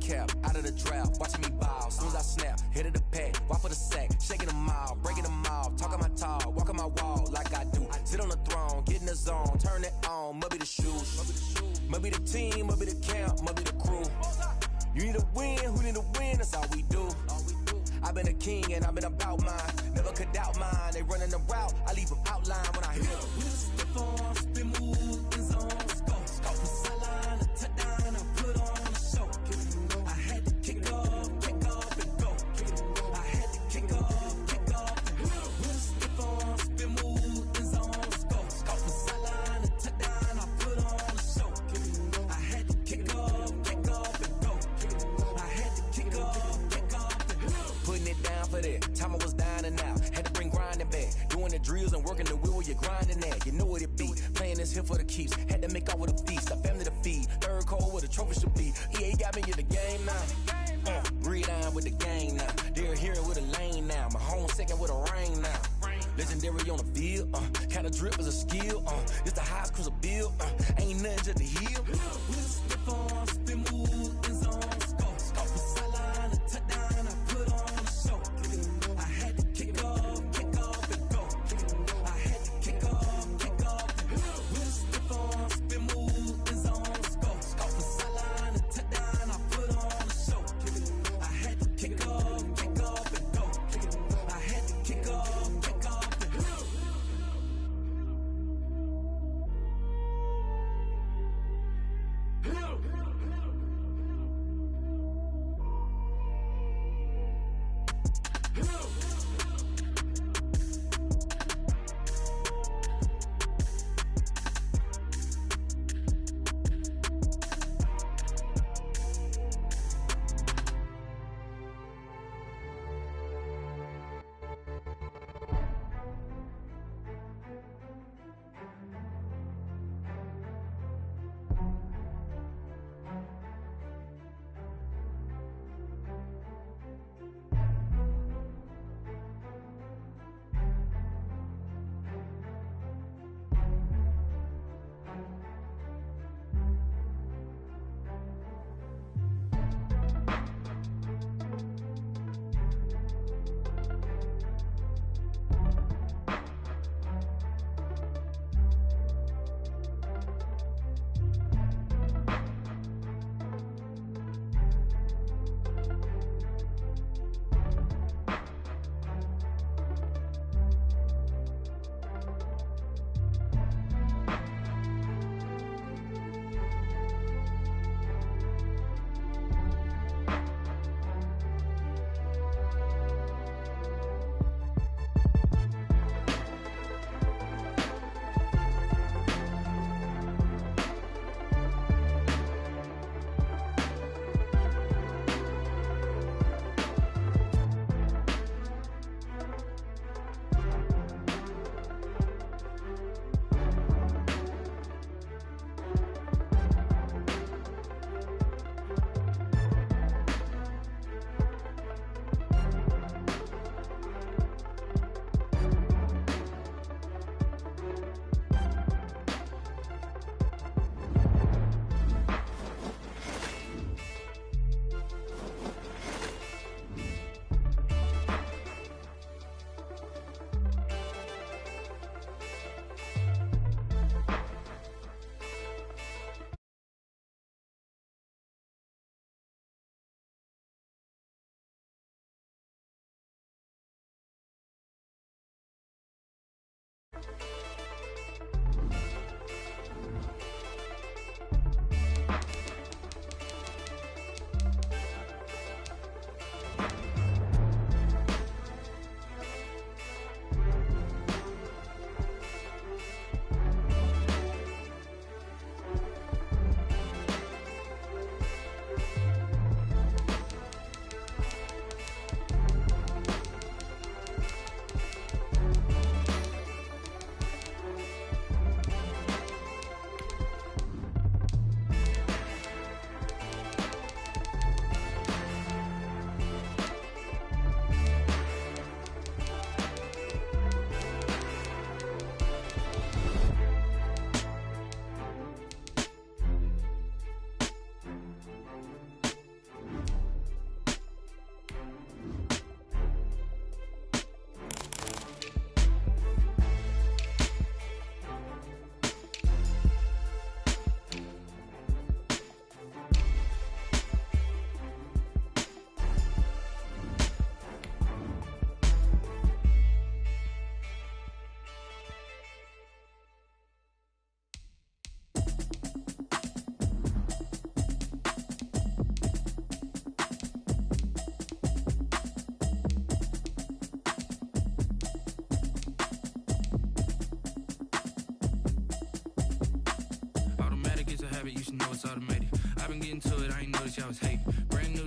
cap, out of the drought, watching me ball. Soon as I snap, hit of the pack, walk for the sack, shaking them all, breaking them all, talking my talk, walking my wall like I do. Sit on the throne, get in the zone, turn it on, must be the shoes, must be the team, must be the camp, must be the crew. You need a win, who need a win, that's all we do. I've been a king and I've been about mine, never could doubt mine. They running the route, I leave them outline when I hit them. We step on, spin, move, in zone, scope from sideline to touchdown, I put on a show. I had to kick off and go. I had to kick off and go. We step on, spin, move, in zone, scope from sideline to touchdown, I put on a show. I had to kick off and go. I had to kick off and go. Putting it down for that, time I was dying and out. Had to bring grinding back, doing the drills and working the wheel where you're grinding at. You know what it be, playing this here for the keeps. Had to make out with a feast, a family to feed. Third cold where the trophy should be. EA got me in the game now. Breed on with the game now. They're here with a lane now. My home second with a rain now. Legendary on the field, kind of drip is a skill. It's the highest cruiser bill. Ain't nothing just to heal. We step on, spin, move, in zone, scope from sideline to touchdown, I put on a show. I had to kick off and go. I had to kick off and go. We step on, spin, move, in zone, scope from sideline to touchdown, I put on a show. I had to kick off and go. I had to kick off and go.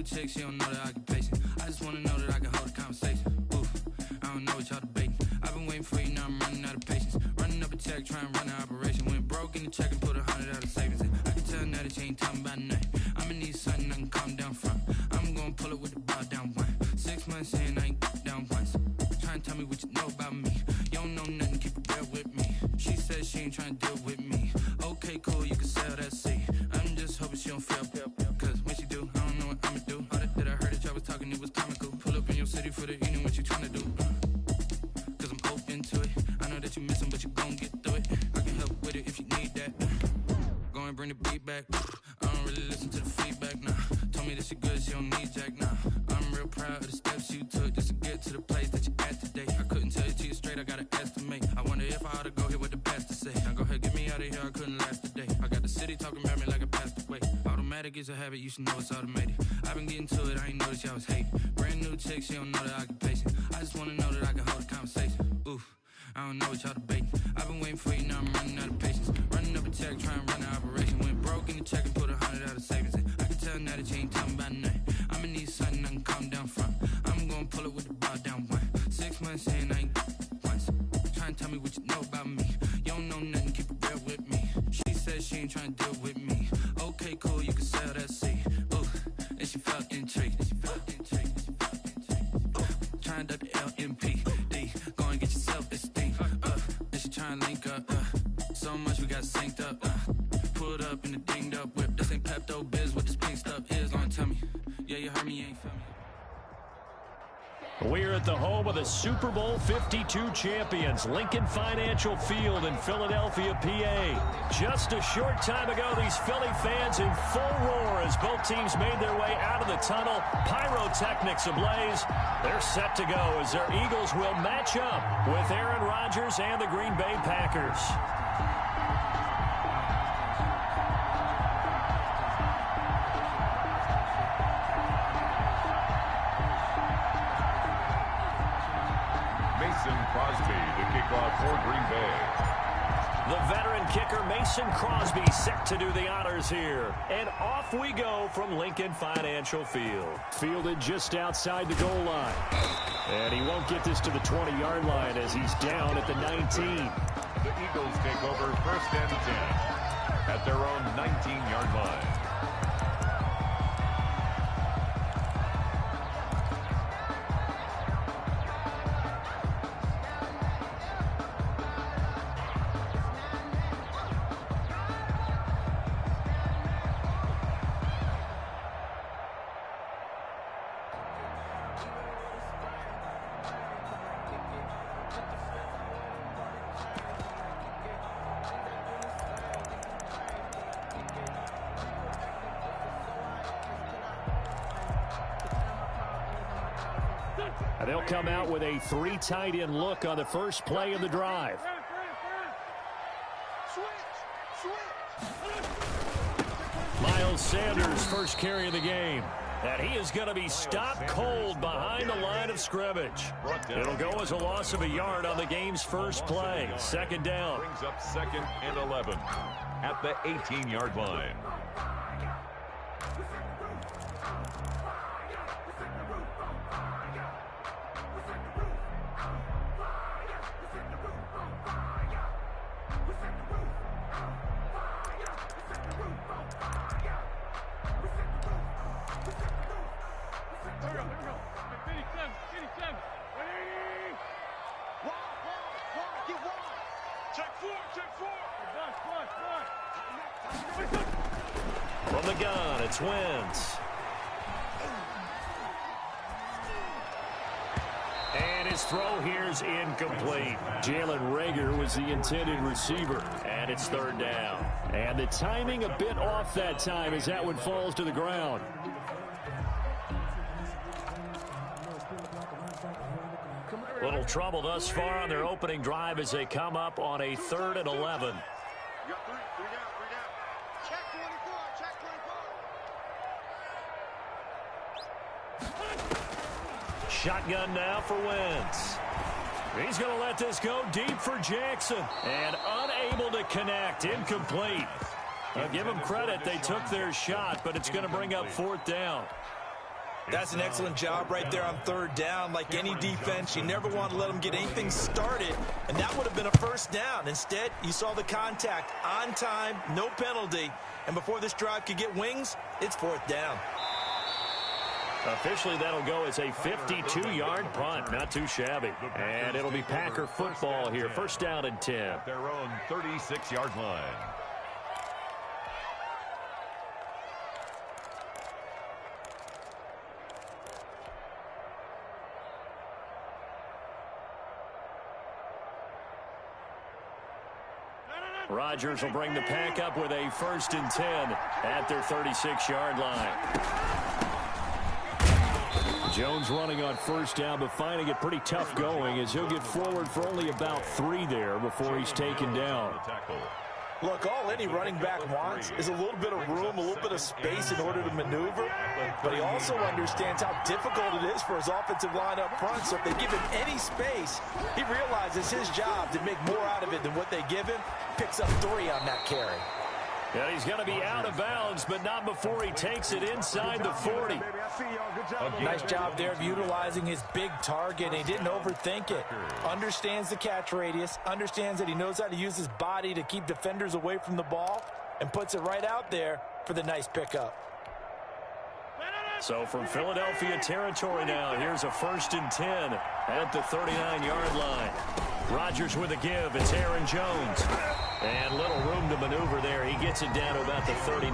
chick, she don't know that I get patient. I just wanna know that I can hold a conversation. Oof, I don't know what y'all debating. I've been waiting for you, now I'm running out of patience. Running up a check, trying to run an operation. Went broke in the check and put 100 out of savings in. I can tell now that you ain't talking about nothing. I'ma need something I can calm down from. I'm gonna pull it with the bow down one. 6 months in, I ain't down once. Trying to tell me what you know about me. You don't know nothing, keep it real with me. She says she ain't trying to deal with me. Okay, cool, you can sell that seat. I'm just hoping she don't feel. Cause when she do, I don't know what I'ma do. All that I heard that y'all was talking, it was comical. Pull up in your city for the evening, what you trying to do? Cause I'm open to it. I know that you miss him, but you gon' get through it. I can help with it if you need that. Go and bring the beat back. I don't really listen to the feedback, nah. Told me that she good, she don't need jack, nah. I'm real proud of the steps you took just to get to the place that you at today. I couldn't tell you to you straight, I gotta estimate. I wonder if I ought to go here with the best to say. Now go ahead, get me out of here, I couldn't last today. I got the city talking about me like I passed away. Automatic is a habit, you should know it's automated. I've been getting to it, I ain't noticed y'all was hating. Brand new chick, she don't know that I get patient. I just wanna know that I can hold a conversation. Oof, I don't know what y'all debating. I've been waiting for you, now I'm running out of patience. Running up a check, trying to run an operation. Went broke in the check and put 100 out of savings in. I can tell now that you ain't talking about nothing. I'ma need something I can calm down from. I'm gonna pull it with the bow down one. 6 months in, I ain't once. Trying to tell me what you know about me. You don't know nothing, keep it real with me. She says she ain't trying to deal with me. Okay, cool, you can sell that seat. Ooh, and she felt intrigued. Trying to the LMPD. Go and get your self-esteem. And she trying to link up. So much we got synced up. Pulled up in the dinged up whip. This ain't Pepto-Biz, what this pink stuff is. Don't tell me. Yeah, you heard me, you ain't feel me. We're at the home of the Super Bowl 52 champions, Lincoln Financial Field in Philadelphia, PA. Just a short time ago, these Philly fans in full roar as both teams made their way out of the tunnel. Pyrotechnics ablaze. They're set to go as their Eagles will match up with Aaron Rodgers and the Green Bay Packers. Mason Crosby to kick off for Green Bay. The veteran kicker Mason Crosby set to do the honors here. And off we go from Lincoln Financial Field. Fielded just outside the goal line. And he won't get this to the 20-yard line as he's down at the 19. The Eagles take over 1st and 10 at their own 19-yard line. They'll come out with a 3 tight end look on the first play of the drive. Miles Sanders first carry of the game. And he is going to be stopped cold behind the line of scrimmage. It'll go as a loss of a yard on the game's first play. 2nd down. Brings up 2nd and 11 at the 18-yard line. From the gun, it's Wentz. And his throw here's incomplete. Jalen Reagor was the intended receiver. And it's 3rd down. And the timing a bit off that time as that one falls to the ground. Little trouble thus far on their opening drive as they come up on a 3rd and 11. Shotgun now for Wentz. He's going to let this go deep for Jackson. And unable to connect. Incomplete. I'll give them credit. They took their shot, but it's going to bring up 4th down. That's an excellent job right there on third down. Like any defense, you never want to let them get anything started, and that would have been a first down. Instead, you saw the contact on time, no penalty, and before this drive could get wings, it's fourth down. Officially, that'll go as a 52-yard punt. Not too shabby. And it'll be Packer football here. First down and 10. At their own 36-yard line. Rodgers will bring the Pack up with a first and 10 at their 36-yard line. Jones running on first down, but finding it pretty tough going as he'll get forward for only about 3 there before he's taken down. Look, all any running back wants is a little bit of room, a little bit of space in order to maneuver, but he also understands how difficult it is for his offensive line up front, so if they give him any space, he realizes his job to make more out of it than what they give him, picks up 3 on that carry. And he's going to be out of bounds, but not before he takes it inside the 40. Nice job there of utilizing his big target. He didn't overthink it. Understands the catch radius, understands that he knows how to use his body to keep defenders away from the ball, and puts it right out there for the nice pickup. So from Philadelphia territory now, here's a first and 10 at the 39-yard line. Rodgers with a give. It's Aaron Jones. And little room to maneuver there. He gets it down to about the 39.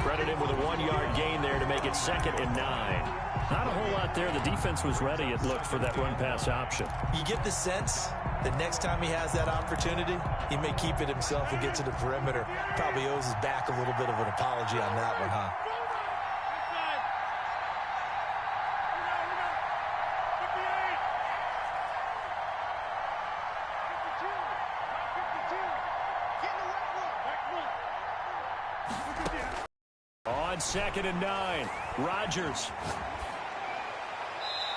Credit him with a 1-yard gain there to make it 2nd and 9. Not a whole lot there. The defense was ready, it looked, for that run-pass option. You get the sense that next time he has that opportunity, he may keep it himself and get to the perimeter. Probably owes his back a little bit of an apology on that one, huh? On 2nd and 9, Rodgers.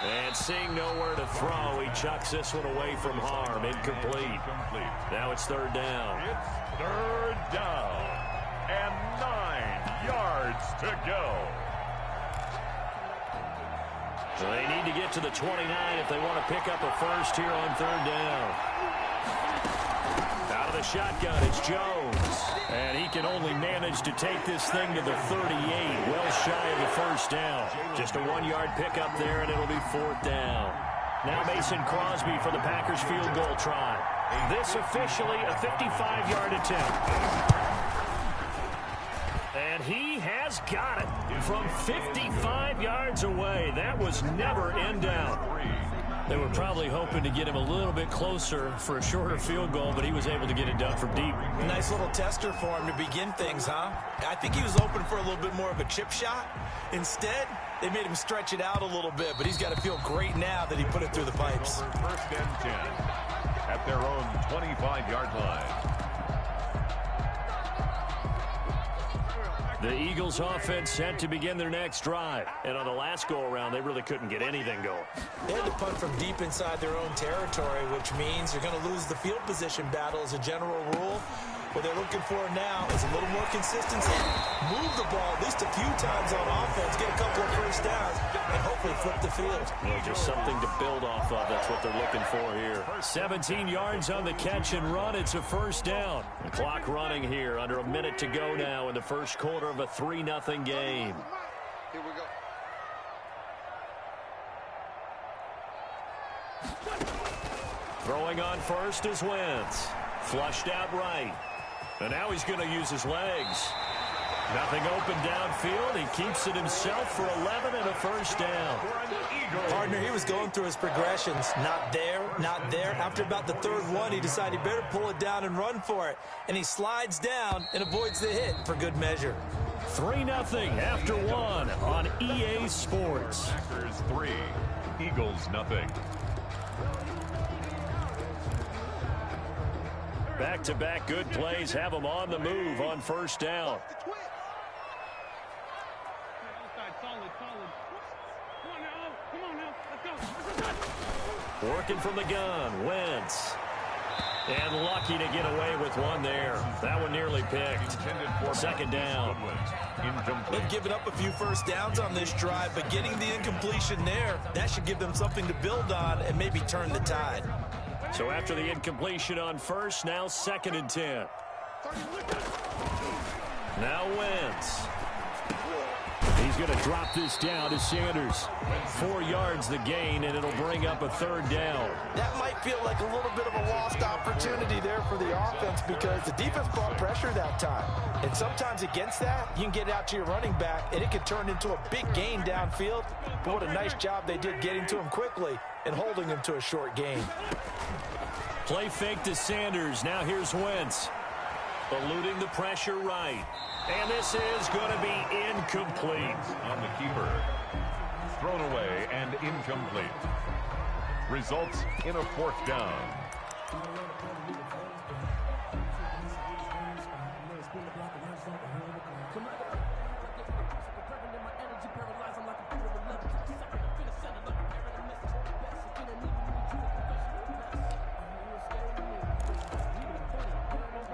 And seeing nowhere to throw, he chucks this one away from harm. Incomplete. Now it's 3rd down. It's 3rd down. And 9 yards to go. So they need to get to the 29 if they want to pick up a first here on 3rd down. Out of the shotgun, it's Jones. And he can only manage to take this thing to the 38, well shy of the first down. Just a 1-yard pickup there, and it'll be 4th down. Now Mason Crosby for the Packers field goal try. This officially a 55-yard attempt. And he has got it from 55 yards away. That was never in doubt. They were probably hoping to get him a little bit closer for a shorter field goal, but he was able to get it done from deep. Nice little tester for him to begin things, huh? I think he was open for a little bit more of a chip shot. Instead, they made him stretch it out a little bit, but he's got to feel great now that he put it through the pipes. First and 10 at their own 25-yard line. The Eagles offense set to begin their next drive. And on the last go-around, they really couldn't get anything going. They had to punt from deep inside their own territory, which means they're going to lose the field position battle as a general rule. What they're looking for now is a little more consistency. Move the ball at least a few times on offense, get a couple of first downs, and hopefully flip the field. Well, just something to build off of. That's what they're looking for here. 17 yards on the catch and run. It's a first down. The clock running here. Under a minute to go now in the first quarter of a 3-0 game. Here we go. Throwing on first is Wentz. Flushed out right. And now he's going to use his legs. Nothing open downfield. He keeps it himself for 11 and a first down. Partner, he was going through his progressions. Not there, not there. After about the 3rd one, he decided he better pull it down and run for it. And he slides down and avoids the hit for good measure. 3-0 after 1 on EA Sports. Packers 3, Eagles nothing. Back-to-back good plays have them on the move on first down. Working from the gun, Wentz. And lucky to get away with one there. That one nearly picked. Second down. They've given up a few first downs on this drive, but getting the incompletion there, that should give them something to build on and maybe turn the tide. So after the incompletion on first, now 2nd and 10. Now Wentz. He's going to drop this down to Sanders. 4 yards the gain, and it'll bring up a 3rd down. That might feel like a little bit of a lost opportunity there for the offense because the defense brought pressure that time. And sometimes against that, you can get out to your running back, and it can turn into a big gain downfield. But what a nice job they did getting to him quickly and holding him to a short gain. Play fake to Sanders. Now here's Wentz. Eluding the pressure right. And this is going to be incomplete. On the keeper. Thrown away and incomplete. Results in a 4th down.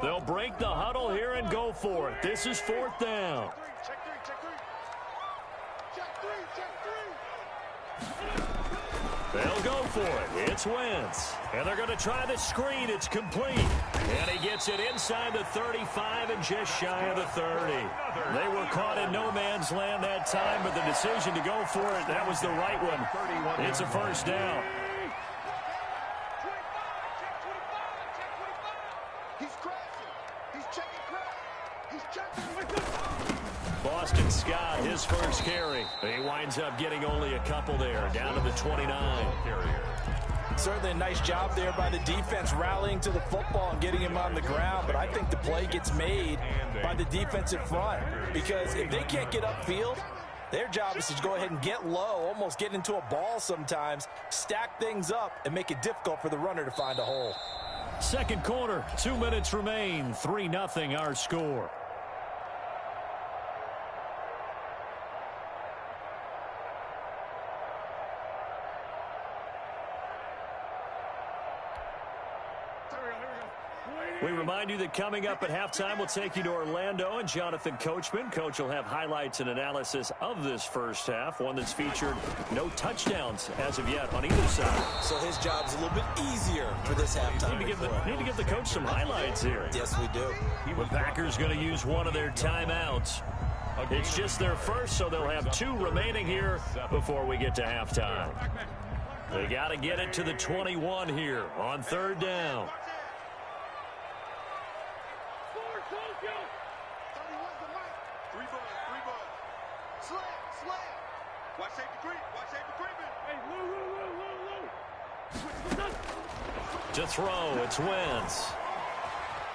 They'll break the huddle here and go for it. This is 4th down. They'll go for it. It's Wentz. And they're going to try the screen. It's complete. And he gets it inside the 35 and just shy of the 30. They were caught in no man's land that time, but the decision to go for it, that was the right one. It's a 1st down. Boston Scott, his first carry. He winds up getting only a couple there, down to the 29. Certainly a nice job there by the defense rallying to the football and getting him on the ground, but I think the play gets made by the defensive front because if they can't get upfield, their job is to go ahead and get low, almost get into a ball sometimes, stack things up, and make it difficult for the runner to find a hole. Second quarter, 2 minutes remain, 3-0 our score. We remind you that coming up at halftime, we'll take you to Orlando and Jonathan Coachman. Coach will have highlights and analysis of this first half, one that's featured no touchdowns as of yet on either side. So his job's a little bit easier for this halftime. Need to give the coach some highlights here. Yes, we do. The Packers going to use one of their timeouts. It's just their first, so they'll have 2 remaining here before we get to halftime. They got to get it to the 21 here on 3rd down. To throw, it's Wentz.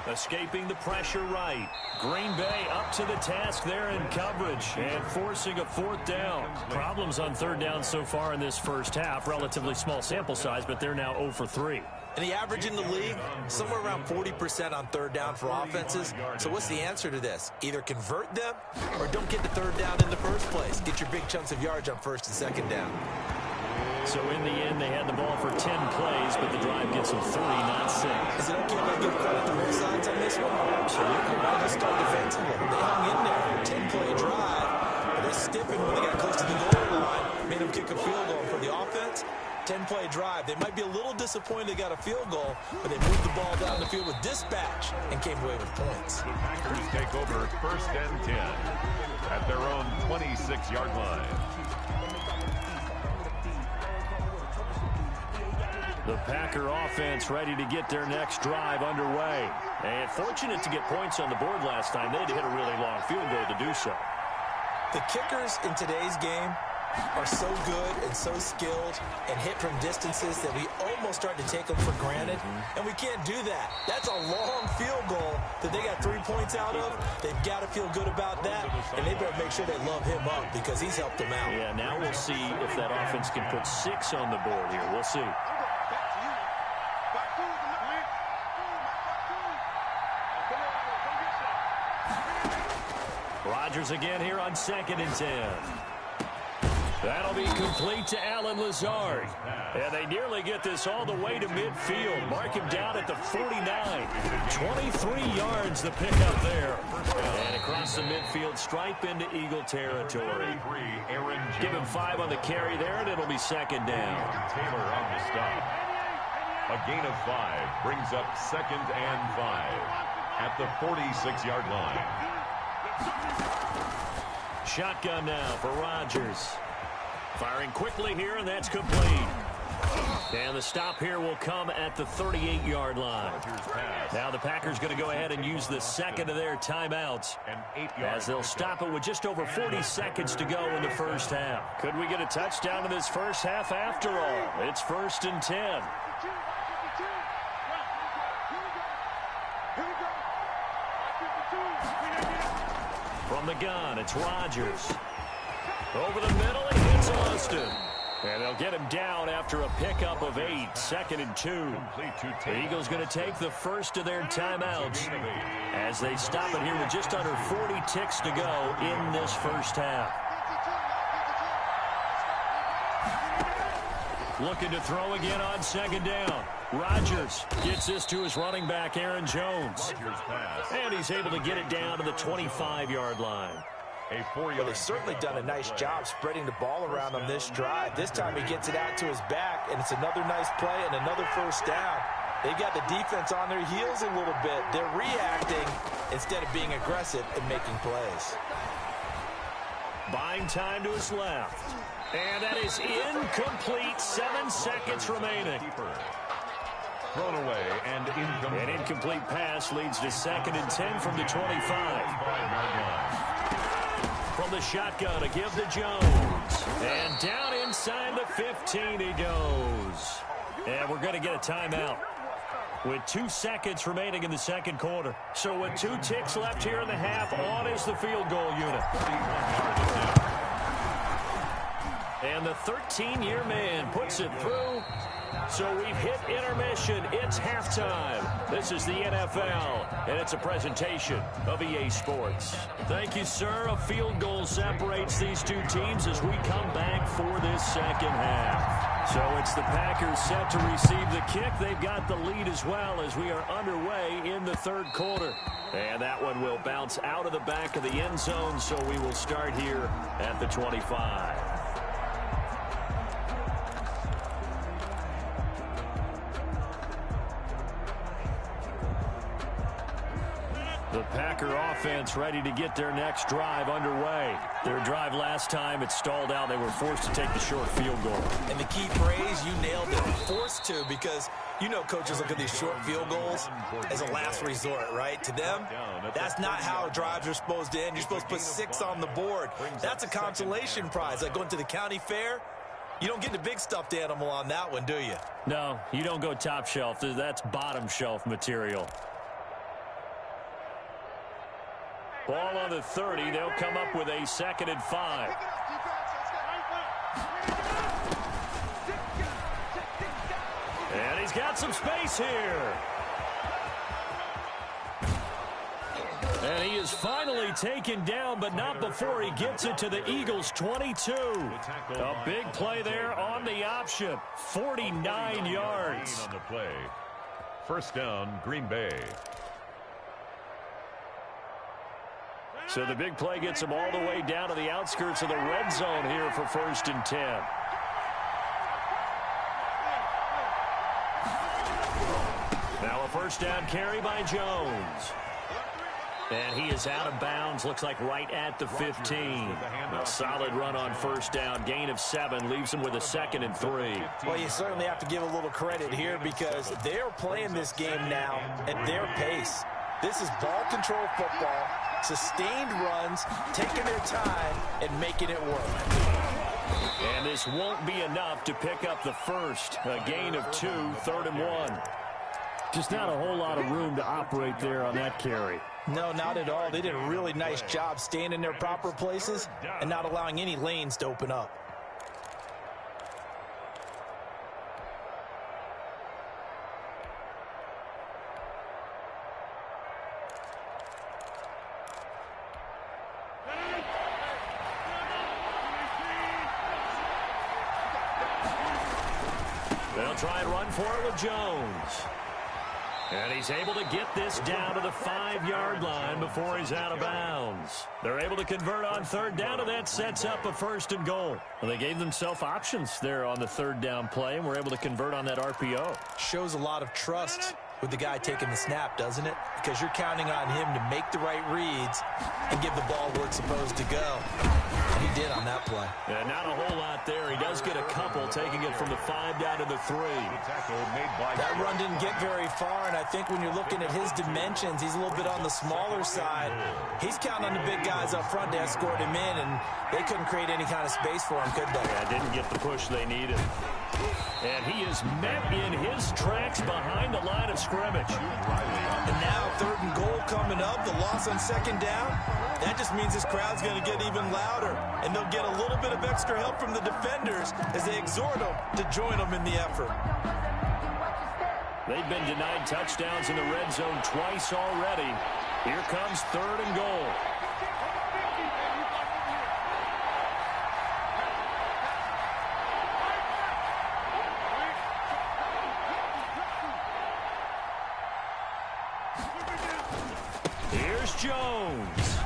Escaping the pressure right. Green Bay up to the task there in coverage and forcing a 4th down. Problems on 3rd down so far in this first half. Relatively small sample size, but they're now 0 for 3. And the average in the league, somewhere around 40% on 3rd down for offenses. So what's the answer to this? Either convert them or don't get the 3rd down in the first place. Get your big chunks of yards on 1st and 2nd down. So in the end, they had the ball for 10 plays, but the drive gets them 3, not 6. Is it okay if I give credit to both sides on this one? Absolutely. I'll just start defensively. They hung in there. 10-play drive. But they stiffened when they got close to the goal line. Made them kick a field goal for the offense. 10-play drive. They might be a little disappointed they got a field goal, but they moved the ball down the field with dispatch and came away with points. The Packers take over 1st and 10 at their own 26-yard line. The Packer offense ready to get their next drive underway. And fortunate to get points on the board last time. They had to hit a really long field goal to do so. The kickers in today's game are so good and so skilled and hit from distances that we almost start to take them for granted. And we can't do that. That's a long field goal that they got 3 points out of. They've got to feel good about that. And they better make sure they love him up because he's helped them out. Yeah, now we'll see if that offense can put 6 on the board here. We'll see. Rodgers again here on 2nd and 10. That'll be complete to Allen Lazard. And they nearly get this all the way to midfield. Mark him down at the 49. 23 yards the pickup there. And across the midfield stripe into Eagle territory. Give him 5 on the carry there, and it'll be second down. Taylor on the stop. A gain of 5 brings up 2nd and 5 at the 46-yard line. Shotgun now for Rodgers. Firing quickly here, and that's complete. And the stop here will come at the 38-yard line. Now the Packers going to go ahead and use the second of their timeouts as they'll stop it with just over 40 seconds to go in the first half. Could we get a touchdown in this first half after all? It's 1st and 10. From the gun, it's Rodgers. Over the middle, he hits Austin. And they'll get him down after a pickup of 8, 2nd and 2. The Eagles going to take the first of their timeouts as they stop it here with just under 40 ticks to go in this first half. Looking to throw again on 2nd down. Rodgers gets this to his running back, Aaron Jones. And he's able to get it down to the 25-yard line. Well, they've certainly done a nice job spreading the ball around on this drive. This time he gets it out to his back, and it's another nice play and another first down. They've got the defense on their heels a little bit. They're reacting instead of being aggressive and making plays. Buying time to his left. And that is incomplete. 7 seconds remaining. Thrown away and incomplete. An incomplete pass leads to 2nd and 10 from the 25. From the shotgun, a give to Jones. And down inside the 15 he goes. And we're going to get a timeout with 2 seconds remaining in the second quarter. So with 2 ticks left here in the half, on is the field goal unit. And the 13-year man puts it through. So we've hit intermission. It's halftime. This is the NFL, and it's a presentation of EA Sports. Thank you, sir. A field goal separates these two teams as we come back for this second half. So it's the Packers set to receive the kick. They've got the lead as well as we are underway in the third quarter. And that one will bounce out of the back of the end zone, so we will start here at the 25. The Packer offense ready to get their next drive underway. Their drive last time, it stalled out. They were forced to take the short field goal. And the key phrase, you nailed it, forced to, because you know coaches look at these short field goals as a last resort, right? To them, that's not how drives are supposed to end. You're supposed to put 6 on the board. That's a consolation prize. Like going to the county fair, you don't get the big stuffed animal on that one, do you? No, you don't go top shelf. That's bottom shelf material. Ball on the 30. They'll come up with a 2nd and 5. And he's got some space here. And he is finally taken down, but not before he gets it to the Eagles' 22. A big play there on the option. 49 yards. On the play. First down, Green Bay. So the big play gets him all the way down to the outskirts of the red zone here for 1st and 10. Now a first down carry by Jones. And he is out of bounds, looks like right at the 15. A solid run on first down, gain of 7, leaves him with a 2nd and 3. Well, you certainly have to give a little credit here because they're playing this game now at their pace. This is ball control football, sustained runs, taking their time, and making it work. And this won't be enough to pick up the first. A gain of 2, 3rd and 1. Just not a whole lot of room to operate there on that carry. No, not at all. They did a really nice job staying in their proper places and not allowing any lanes to open up. They'll try and run for it with Jones. And he's able to get this down to the 5-yard line before he's out of bounds. They're able to convert on third down, and that sets up a 1st and goal. Well, they gave themselves options there on the third down play, and were able to convert on that RPO. Shows a lot of trust with the guy taking the snap, doesn't it? Because you're counting on him to make the right reads and give the ball where it's supposed to go. And he did on that play. Yeah, not a whole lot there. He does get a couple, taking it from the 5 down to the 3. That run didn't get very far, and I think when you're looking at his dimensions, he's a little bit on the smaller side. He's counting on the big guys up front to escort him in, and they couldn't create any kind of space for him, could they? Yeah, didn't get the push they needed. And he is met in his tracks behind the line of scrimmage. And now 3rd and goal coming up. The loss on 2nd down. That just means this crowd's going to get even louder. And they'll get a little bit of extra help from the defenders as they exhort them to join them in the effort. They've been denied touchdowns in the red zone twice already. Here comes 3rd and goal. Here's Jones.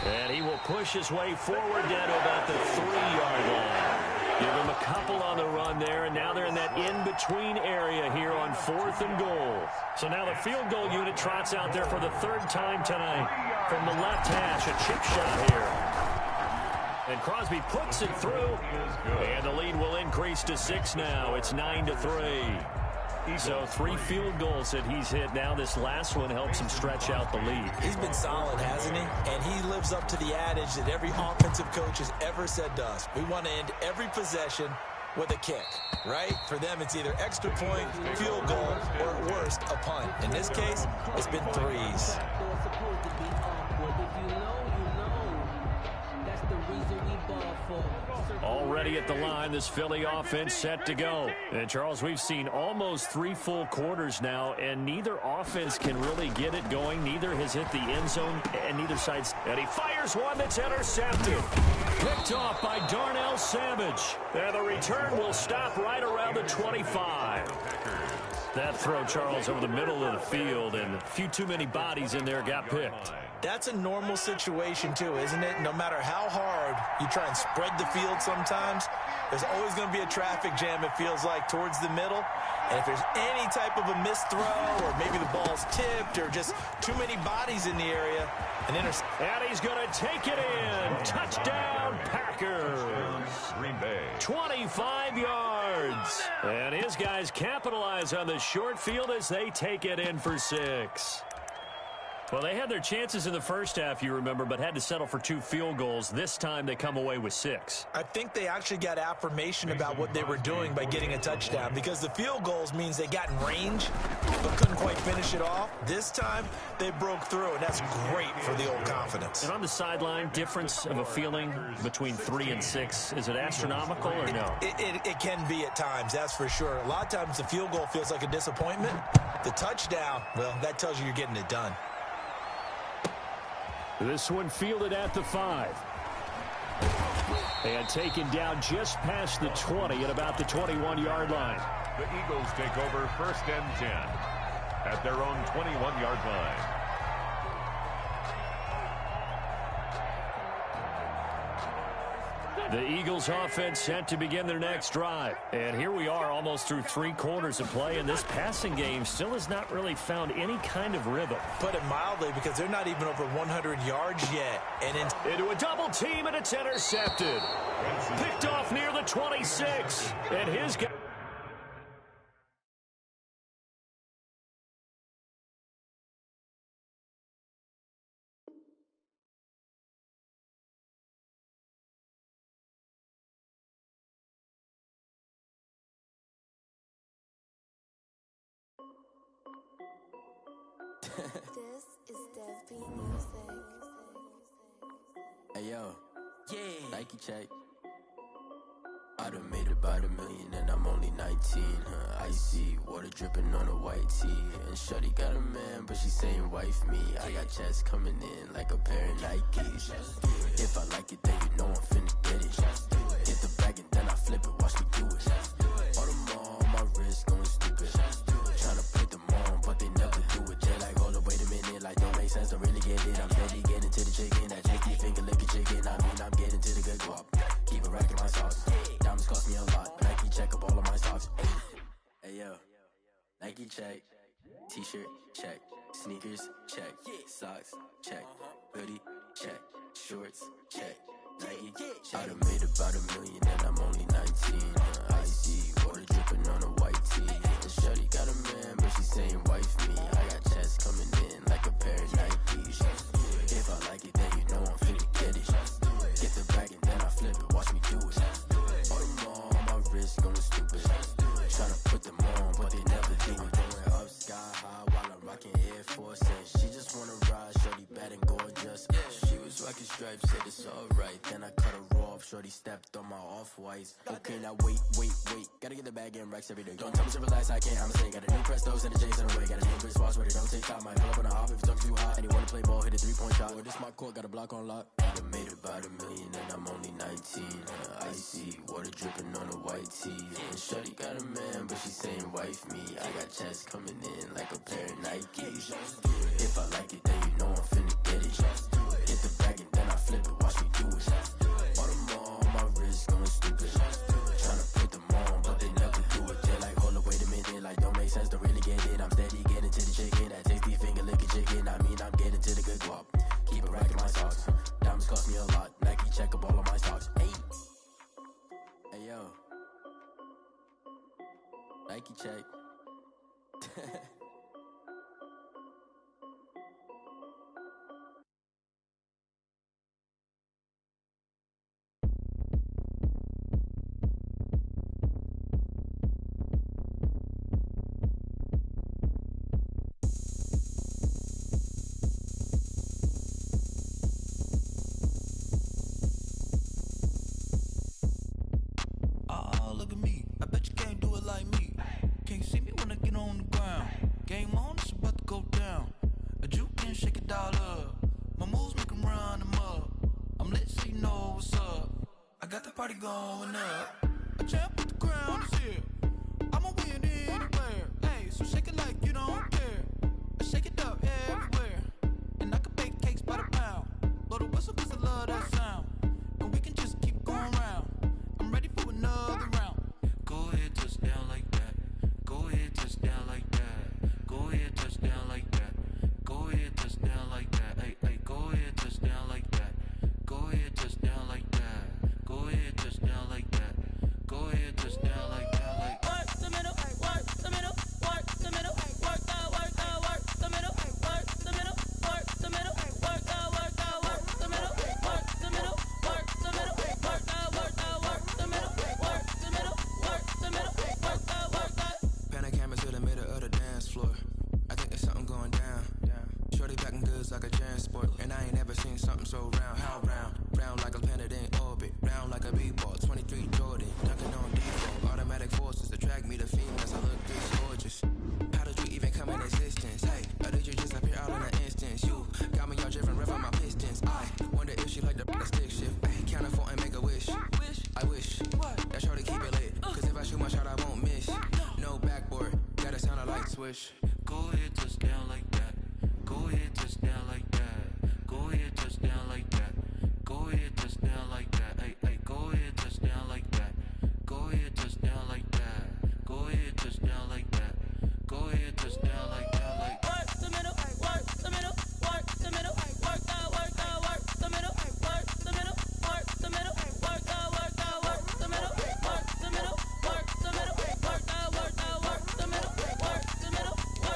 And he will push his way forward down to about the 3-yard line. Give him a couple on the run there, and now they're in that in-between area here on 4th and goal. So now the field goal unit trots out there for the 3rd time tonight. From the left hash, a chip shot here. And Crosby puts it through, and the lead will increase to 6 now. It's 9-3. So 3 field goals that he's hit now. This last one helps him stretch out the lead. He's been solid, hasn't he? And he lives up to the adage that every offensive coach has ever said to us. We want to end every possession with a kick, right? For them, it's either extra point, field goal, or at worst, a punt. In this case, it's been 3s. Already at the line, this Philly offense set to go. And, Charles, we've seen almost 3 full quarters now, and neither offense can really get it going. Neither has hit the end zone, and neither side's. And he fires one that's intercepted. Picked off by Darnell Savage. And the return will stop right around the 25. That throw, Charles, over the middle of the field, and a few too many bodies in there got picked. That's a normal situation, too, isn't it? No matter how hard you try and spread the field sometimes, there's always going to be a traffic jam, it feels like, towards the middle. And if there's any type of a missed throw, or maybe the ball's tipped, or just too many bodies in the area, an interception. And he's going to take it in. Touchdown, Packers. Green Bay. 25 yards. And his guys capitalize on the short field as they take it in for 6. Well, they had their chances in the first half, you remember, but had to settle for 2 field goals. This time they come away with 6. I think they actually got affirmation about what they were doing by getting a touchdown, because the field goals means they got in range but couldn't quite finish it off. This time they broke through, and that's great for the old confidence. And on the sideline, difference of a feeling between 3 and 6, is it astronomical or no? It can be at times, that's for sure. A lot of times the field goal feels like a disappointment. The touchdown, well, that tells you you're getting it done. This one fielded at the 5. And taken down just past the 20 at about the 21-yard line. The Eagles take over 1st and 10 at their own 21-yard line. The Eagles offense set to begin their next drive. And here we are almost through 3 quarters of play, and this passing game still has not really found any kind of rhythm. Put it mildly, because they're not even over 100 yards yet. And into a double team, and it's intercepted. Picked off near the 26. And his guy. This is Dev B Music. Hey yo, yeah, Nike check. I done made about $1 million and I'm only 19. Icy water dripping on a white tee. And shorty got a man, but she saying wife me. I got checks coming in like a pair of Nikes. If I like it, then you know I'm finna get it. Get the bag and then I flip it, watch me do it. Audemars on my wrist. cost me a lot. Nike check up all of my stocks. Hey yo, Nike check, t-shirt check, sneakers check, socks check, hoodie check, shorts check, Nike. I done made about $1 million and I'm only 19. Icy water dripping on a white tee. And shorty got a man, but she saying wife me. I got chest coming in like a pair of Nikes. If I like it, then you know I'm finna get it. Get the bag and then I flip it. Watch me do it. All them on my wrist going stupid. Tryna put them on, but they never do it. Going up sky high while I'm rocking Air Force. And she just wanna ride, shorty bad and gorgeous. She was rocking stripes, said it's alright. Then I cut her off, shorty stepped on my off-whites. Okay, now wait. Gotta get the bag and racks every day. Don't tell me to relax, I can't, I'ma say. Got a new Prestos and the J's in the way. Got a new Chris Foss, but it don't take time. Might pull up on the hop if it's talking too hot. And you wanna play ball, hit a 3-point shot. Or this my court, got a block on lock. I done made about $1 million and I'm only 19. Icy water dripping on a white tee. And shorty got a man, but she saying wife me. I got chest coming in like a pair of Nikes. If I like it, then you know I'm finna get it. Get the bag and then I flip it, watch me do it. All them on my wrist going stupid. Tryna put them on, but they never do it. They're like, hold up, wait a minute, like don't make sense, don't really get it. I'm steady getting to the chicken, that tasty finger licking chicken. I mean, I'm getting to the good guap. Keep a rack in my socks. Diamonds cost me a lot. Nike check up all of my stocks. Hey yo, Nike check. Party going up. A champ with the crown is here. I'ma win anywhere. Hey, so shake it like you don't care. I shake it up everywhere. And I can bake cakes by the pound. Blow the whistle 'cause I love that sound. And we can just keep going round. I'm ready for another round. Go ahead, touch down like that. Go ahead, touch down like that. Go ahead, touch down like that. Go ahead, touch down like that. Hey, go ahead, touch down like that. Go ahead, touch down like that. Go ahead, touch down like that. Go ahead, touch down like that. Like work the middle, work the middle, work the middle, work the middle, work the middle, work the middle, work the middle, work the middle, work the middle, work the middle, work the middle, work the middle, work the middle, work the. Pan a camera to the middle of the dance floor. I think there's something going down. Shorty packing goods like a transport, and I ain't never seen something so round. How round? Round like a planet in orbit, round like a b-ball. 23 Jordan, dunking on default. Automatic forces attract me to females. I look this gorgeous. How did you even come in existence? Hey, or did you just appear out in an instance? You got me all driven, rev on my pistons. I wonder if she like the stick shift. Hey, count it for and make a wish. I wish that shorty keep it lit. 'Cause if I shoot my shot, I won't miss. No backboard, gotta sound a light swish. go ahead, touch down like that. Go ahead, touch down like that. Go ahead, touch down like that. Go ahead, touch down like that. Hey, go ahead, touch down like that. Go ahead, touch down like that. Go ahead, touch down like that. Go ahead, touch down like that. Like work the middle, work the middle, work the middle, work the middle, work the middle, work the middle, work the middle, work the middle, work the middle, work the middle, work the middle, work the middle, work the middle, work the middle, work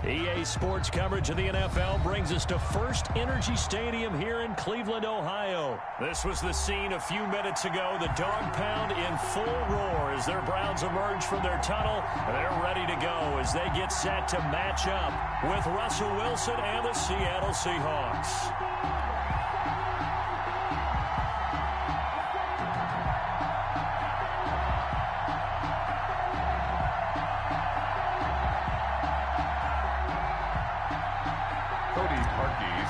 EA Sports coverage of the NFL brings us to First Energy Stadium here in Cleveland, Ohio. This was the scene a few minutes ago. The dog pound in full roar as their Browns emerge from their tunnel. They're ready to go as they get set to match up with Russell Wilson and the Seattle Seahawks.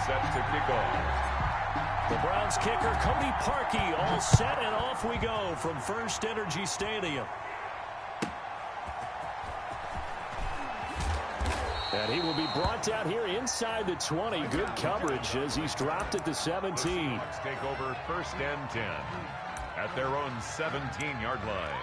Set to kick off. The Browns kicker, Cody Parkey, all set, and off we go from First Energy Stadium. And he will be brought down here inside the 20. Good coverage as he's dropped at the 17. Let's take over first and 10 at their own 17-yard line.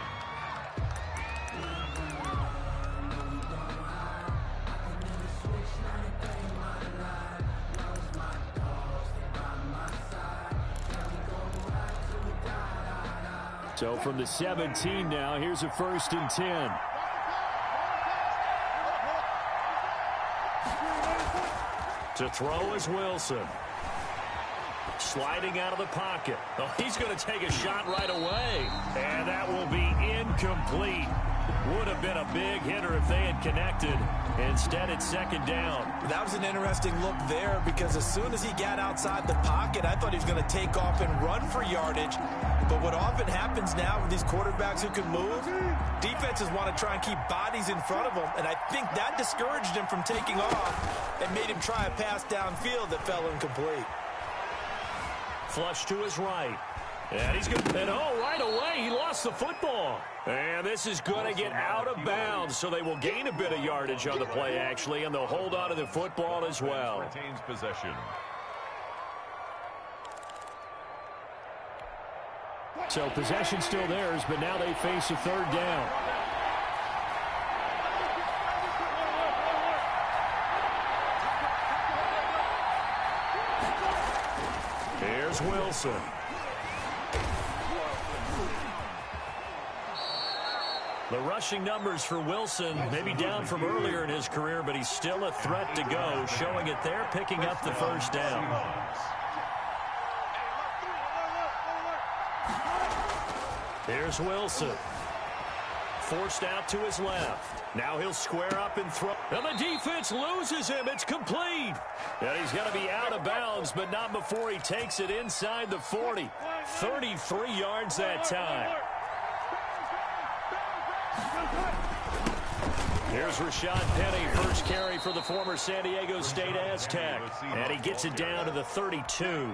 So from the 17 now, here's a 1st and 10. To throw is Wilson. Sliding out of the pocket. Oh, he's going to take a shot right away. And that will be incomplete. Would have been a big hitter if they had connected. Instead, it's 2nd down. That was an interesting look there because as soon as he got outside the pocket, I thought he was going to take off and run for yardage. But what often happens now with these quarterbacks who can move, defenses want to try and keep bodies in front of them, and I think that discouraged him from taking off and made him try a pass downfield that fell incomplete. Flush to his right. And he's going to, and oh, right away, he lost the football. And this is going to get out of bounds, so they will gain a bit of yardage on the play, actually, and they'll hold on to the football as well. Retains possession. So possession still theirs, but now they face a 3rd down. Here's Wilson. The rushing numbers for Wilson maybe down from earlier in his career, but he's still a threat to go, showing it there, picking up the 1st down. Here's Wilson. Forced out to his left. Now he'll square up and throw. And the defense loses him. It's complete. And he's going to be out of bounds, but not before he takes it inside the 40. 33 yards that time. Here's Rashad Penny, first carry for the former San Diego State Aztec. And he gets it down to the 32.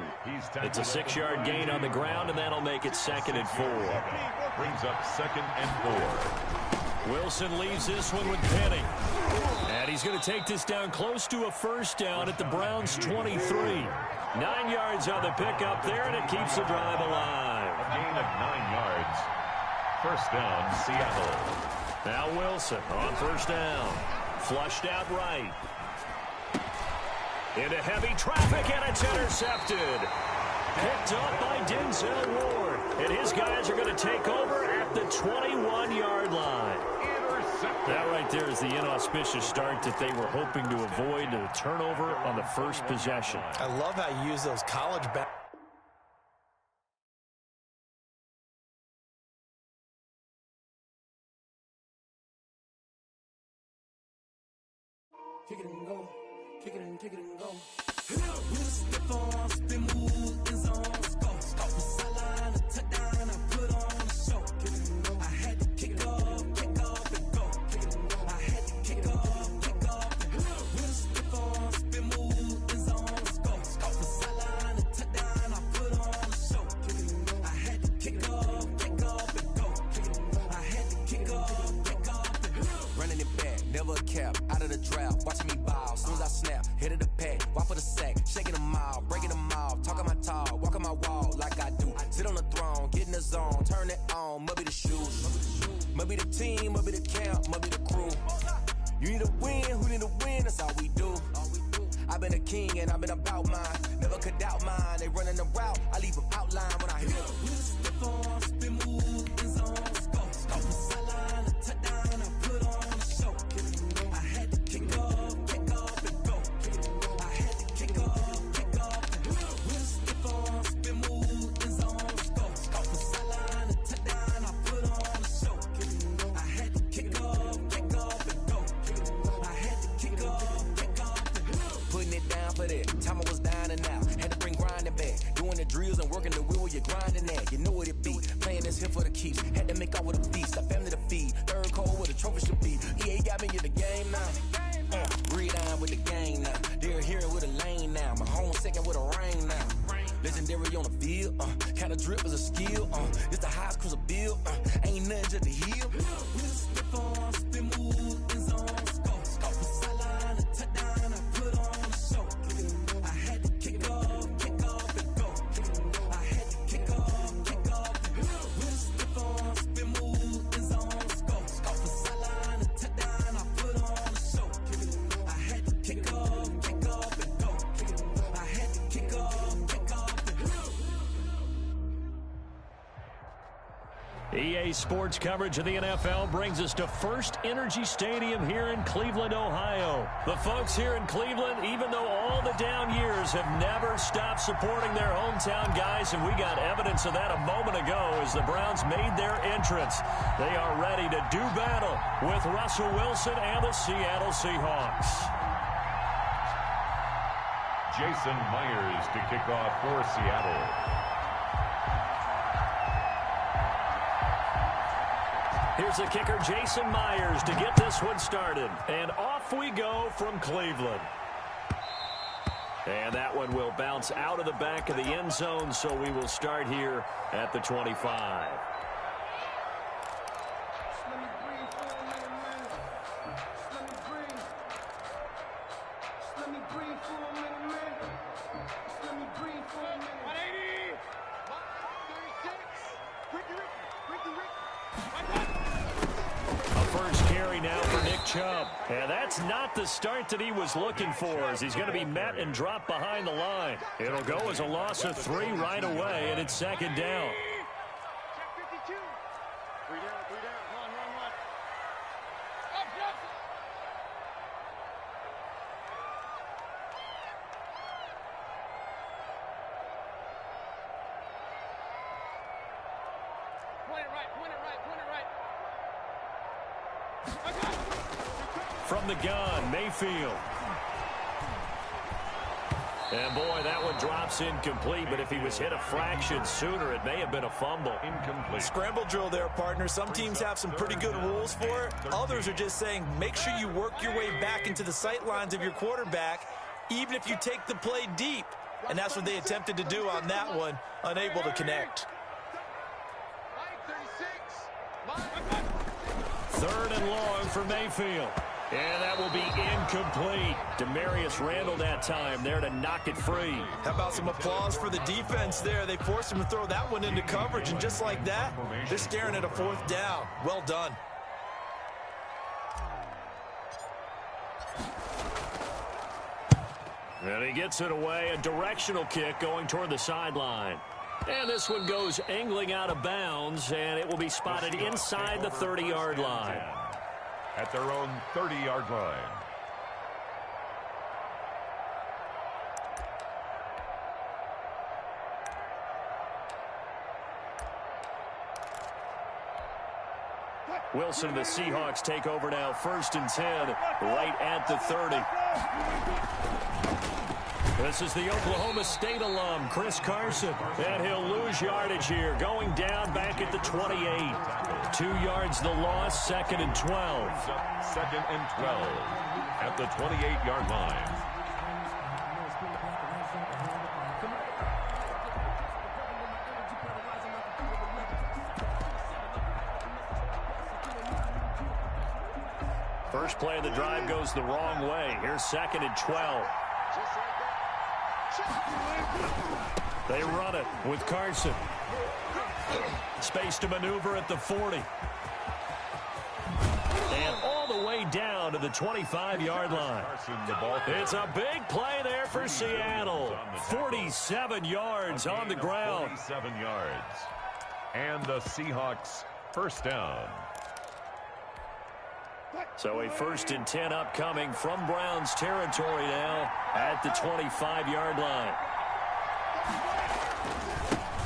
It's a 6-yard gain on the ground, and that'll make it 2nd and 4. Brings up 2nd and 4. Wilson leaves this one with Penny. And he's going to take this down close to a 1st down at the Browns' 23. 9 yards on the pickup there, and it keeps the drive alive. A gain of 9 yards. 1st down, Seattle. Now Wilson on 1st down. Flushed out right. Into heavy traffic, and it's intercepted. Picked up by Denzel Ward. And his guys are going to take over at the 21-yard line. That right there is the inauspicious start that they were hoping to avoid, a turnover on the first possession. I love how you use those college back. Kick it and go. Kick it and go. With a stiff arm, spin move, in zone, go. Stop the sideline, a touchdown, I put on a show. Kick it and go. I had to kick off and go. Kick it and go. I had to kick off and go. With a stiff arm, spin move, in zone, go. Stop the sideline, a touchdown, I put on a show. Kick it and go. I had to kick off and go. Kick it and go. I had to kick off and go. Running it back, never a cap, out of the draft. Watching me ball, soon as I snap, hit of the pack, walk for the sack, shaking them all, breaking them off, talking my talk, walking my wall like I do. Sit on the throne, get in the zone, turn it on, must be the shoes, must be the team, must be the camp, must be the crew. You need a win, who need a win, that's all we do. I've been a king and I've been about mine, never could doubt mine. They running the route, I leave them outline when I hit them. With a stiff arm, spin move, in zone, go. Stop the sideline, a touchdown, I put on a show. I had to kick off keeps. Had to make out with a feast. A family to feed. Third cold where the trophy should be. EA got me in the game now. Breed on with the game now. They're here with a lane now. My home second with a rain now. Legendary on the field. Kind of drip is a skill. It's the highest cruiser bill. Ain't nothing just to heal. Step on, spin move, in zone, scope. Scope for sideline, a touchdown, I put on a show. I had to kick off and go. I had to kick off and go. Step on, spin move, in zone, scope. Scope for sideline, a touchdown, I put on a show. I had to kick off and go. I had to kick off and go. EA Sports coverage of the NFL brings us to First Energy Stadium here in Cleveland, Ohio. The folks here in Cleveland, even though all the down years, have never stopped supporting their hometown guys, and we got evidence of that a moment ago as the Browns made their entrance. They are ready to do battle with Russell Wilson and the Seattle Seahawks. Jason Myers to kick off for Seattle. Here's the kicker, Jason Myers, to get this one started. And off we go from Cleveland. And that one will bounce out of the back of the end zone, so we will start here at the 25. Chubb. And that's not the start that he was looking for, as he's going to be met and dropped behind the line. It'll go as a loss of 3 right away, and it's second down. From the gun, Mayfield. And boy, that one drops incomplete, but if he was hit a fraction sooner, it may have been a fumble. Incomplete. Scramble drill there, partner. Some teams have some pretty good rules for it. Others are just saying, make sure you work your way back into the sight lines of your quarterback, even if you take the play deep. And that's what they attempted to do on that one, unable to connect. 3rd and long for Mayfield. And that will be incomplete. Demarius Randall that time there to knock it free. How about some applause for the defense there? They forced him to throw that one into coverage, and just like that, they're staring at a 4th down. Well done. And he gets it away. A directional kick going toward the sideline. And this one goes angling out of bounds, and it will be spotted inside the 30-yard line. At their own 30-yard line. Wilson and the Seahawks take over now, 1st and 10, right at the 30. This is the Oklahoma State alum, Chris Carson, and he'll lose yardage here, going down back at the 28. 2 yards the loss, 2nd and 12. 2nd and 12 at the 28-yard line. First play of the drive goes the wrong way. Here's 2nd and 12. They run it with Carson. Space to maneuver at the 40. And all the way down to the 25-yard line. It's a big play there for Seattle. 47 yards on the ground. 47 yards. And the Seahawks first down. So a 1st and 10 upcoming from Browns territory now at the 25-yard line.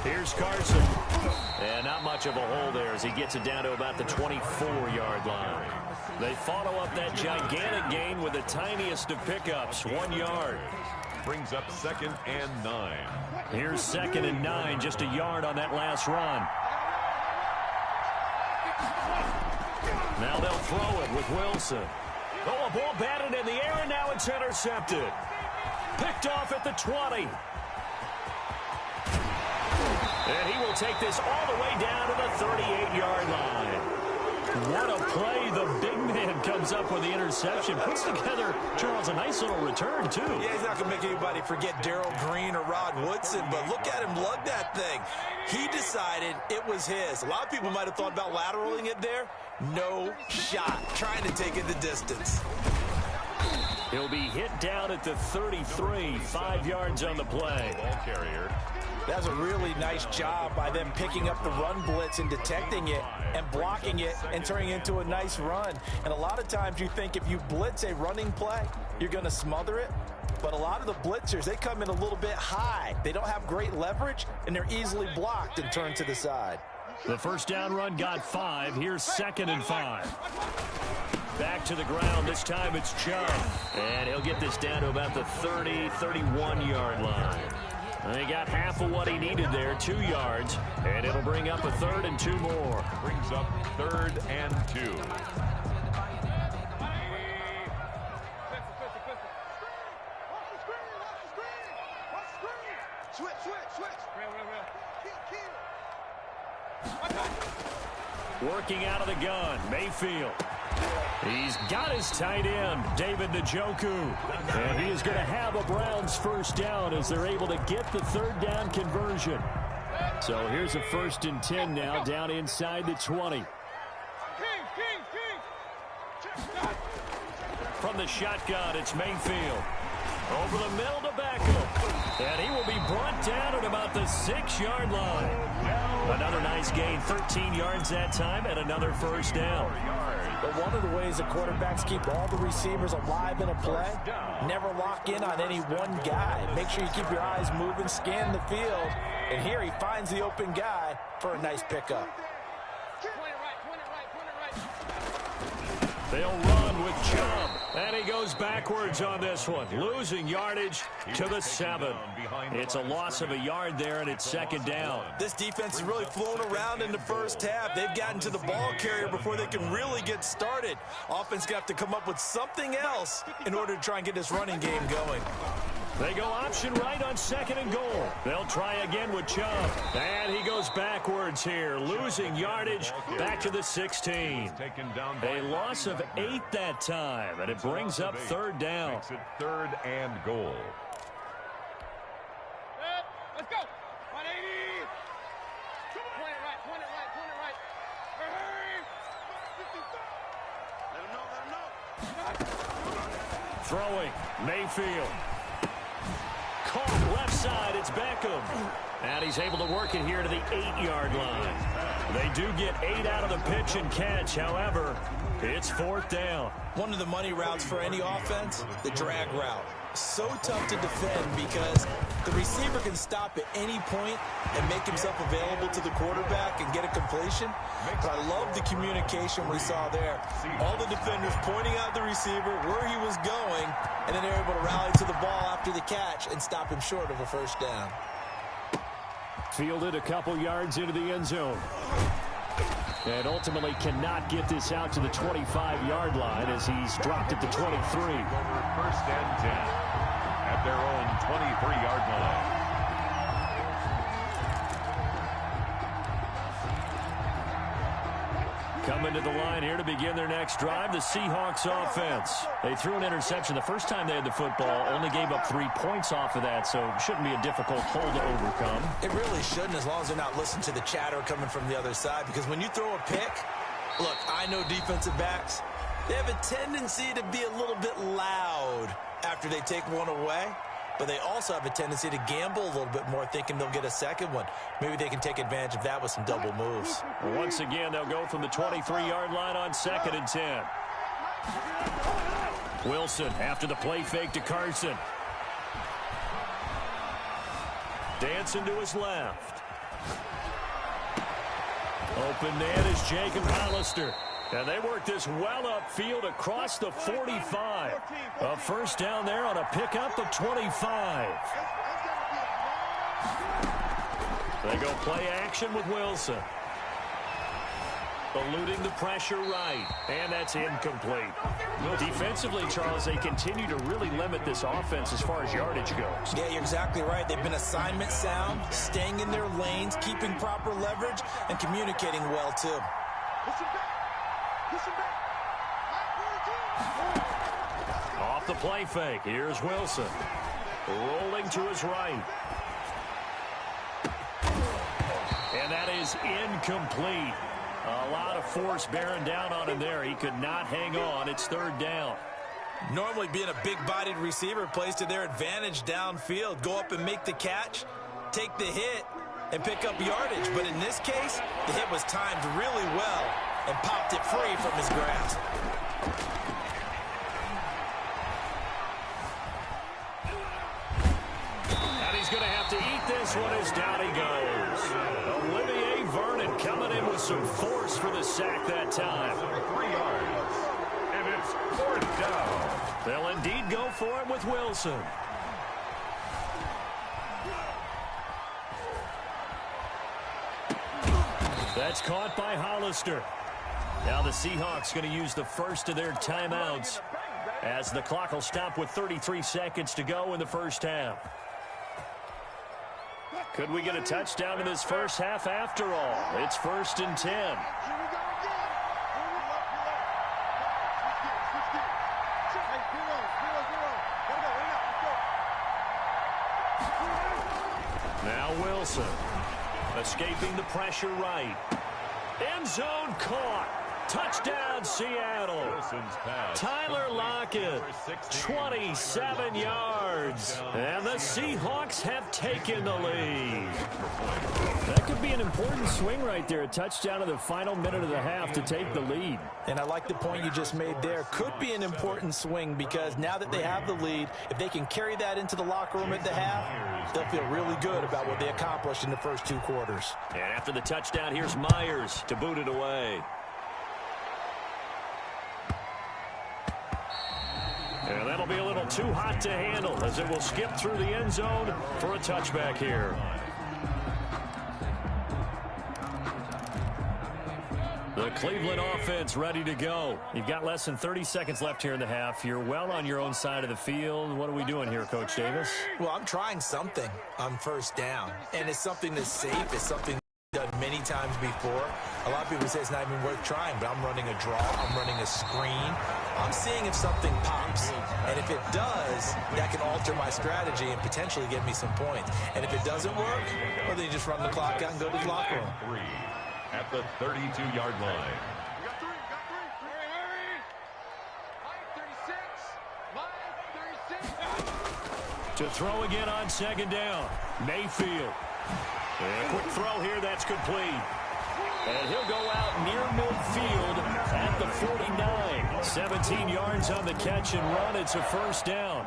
Here's Carson. And not much of a hole there as he gets it down to about the 24-yard line. They follow up that gigantic gain with the tiniest of pickups, 1 yard. Brings up 2nd and 9. Here's 2nd and 9, just a yard on that last run. Now they'll throw it with Wilson. Oh, a ball batted in the air, and now it's intercepted. Picked off at the 20. And he will take this all the way down to the 38-yard line. What a play. The big man comes up with the interception. Puts together, Charles, a nice little return, too. Yeah, he's not going to make anybody forget Darrell Green or Rod Woodson, but look at him lug that thing. He decided it was his. A lot of people might have thought about lateraling it there. No shot. Trying to take it the distance. He'll be hit down at the 33, 5 yards on the play. Ball carrier. That's a really nice job by them picking up the run blitz and detecting it and blocking it and turning it into a nice run. And a lot of times you think if you blitz a running play, you're going to smother it. But a lot of the blitzers, they come in a little bit high. They don't have great leverage, and they're easily blocked and turned to the side. The first down run got 5. Here's 2nd and 5. Back to the ground. This time it's Chubb. And he'll get this down to about the 30, 31-yard line. And he got half of what he needed there, 2 yards. And it'll bring up a 3rd and 2 more. Brings up 3rd and 2. Working out of the gun, Mayfield. He's got his tight end, David Njoku. And he is going to have a Browns first down as they're able to get the 3rd down conversion. So here's a 1st and 10 now, down inside the 20. From the shotgun, it's Mayfield. Over the middle to Beckham. And he will be brought down at about the 6-yard line. Another nice gain, 13 yards that time, and another first down. But one of the ways the quarterbacks keep all the receivers alive in a play, never lock in on any one guy. Make sure you keep your eyes moving, scan the field, and here he finds the open guy for a nice pickup. They'll run with Chubb, and he goes backwards on this one, losing yardage to the 7. It's a loss of a yard there, and it's 2nd down. This defense has really flown around in the first half. They've gotten to the ball carrier before they can really get started. Offense got to come up with something else in order to try and get this running game going. They go option right on 2nd and goal. They'll try again with Chubb. And he goes backwards here, losing yardage back to the 16. A loss of 8 that time, and it brings up 3rd down. Makes it 3rd and goal. Let's go. 180. Point it right. Let him know. Throwing, Mayfield. Caught left side, it's Beckham. And he's able to work it here to the 8-yard line. They do get 8 out of the pitch and catch. However, it's 4th down. One of the money routes for any offense, the drag route. So tough to defend because the receiver can stop at any point and make himself available to the quarterback and get a completion. But I love the communication we saw there. All the defenders pointing out the receiver, where he was going, and then they're able to rally to the ball after the catch and stop him short of a first down. Fielded a couple yards into the end zone. And ultimately cannot get this out to the 25-yard line as he's dropped at the 23. 1st and 10 at their own 23-yard line. Coming to the line here to begin their next drive, the Seahawks offense. They threw an interception the first time they had the football, only gave up 3 points off of that, so it shouldn't be a difficult hole to overcome. It really shouldn't, as long as they're not listening to the chatter coming from the other side, because when you throw a pick, look, I know defensive backs, they have a tendency to be a little bit loud after they take one away. But they also have a tendency to gamble a little bit more, thinking they'll get a second one. Maybe they can take advantage of that with some double moves. Once again, they'll go from the 23-yard line on 2nd and 10. Wilson after the play fake to Carson. Dancing to his left. Open man is Jacob Hollister. And they work this well upfield across the 45. A first down there on a pickup of 25. They go play action with Wilson. Eluding the pressure right. And that's incomplete. Defensively, Charles, they continue to really limit this offense as far as yardage goes. Yeah, you're exactly right. They've been assignment sound, staying in their lanes, keeping proper leverage, and communicating well, too. Off the play fake. Here's Wilson. Rolling to his right. And that is incomplete. A lot of force bearing down on him there. He could not hang on. It's third down. Normally being a big-bodied receiver plays to their advantage downfield. Go up and make the catch, take the hit, and pick up yardage. But in this case, the hit was timed really well and popped it free from his grasp. And he's going to have to eat this one as down he goes. Olivier Vernon coming in with some force for the sack that time. 3 yards. And it's 4th down. They'll indeed go for it with Wilson. That's caught by Hollister. Now the Seahawks going to use the first of their timeouts as the clock will stop with 33 seconds to go in the first half. Could we get a touchdown in this first half after all? It's 1st and 10. Now Wilson. Escaping the pressure right. End zone caught. Touchdown, Seattle. Tyler Lockett, 27 yards. And the Seahawks have taken the lead. That could be an important swing right there. A touchdown in the final minute of the half to take the lead. And I like the point you just made there. Could be an important swing because now that they have the lead, if they can carry that into the locker room at the half, they'll feel really good about what they accomplished in the first 2 quarters. And after the touchdown, here's Myers to boot it away. And that'll be a little too hot to handle as it will skip through the end zone for a touchback here. The Cleveland offense ready to go. You've got less than 30 seconds left here in the half. You're well on your own side of the field. What are we doing here, Coach Davis? Well, I'm trying something on first down, and it's something that's safe. It's something done many times before. A lot of people say it's not even worth trying, but I'm running a draw. I'm running a screen. I'm seeing if something pops. And if it does, that can alter my strategy and potentially get me some points. And if it doesn't work, well, then you just run the clock out and go to the locker room. 3 at the 32-yard line. To throw again on second down. Mayfield. And a quick throw here, that's complete. And he'll go out near midfield at the 49. 17 yards on the catch and run. It's a first down.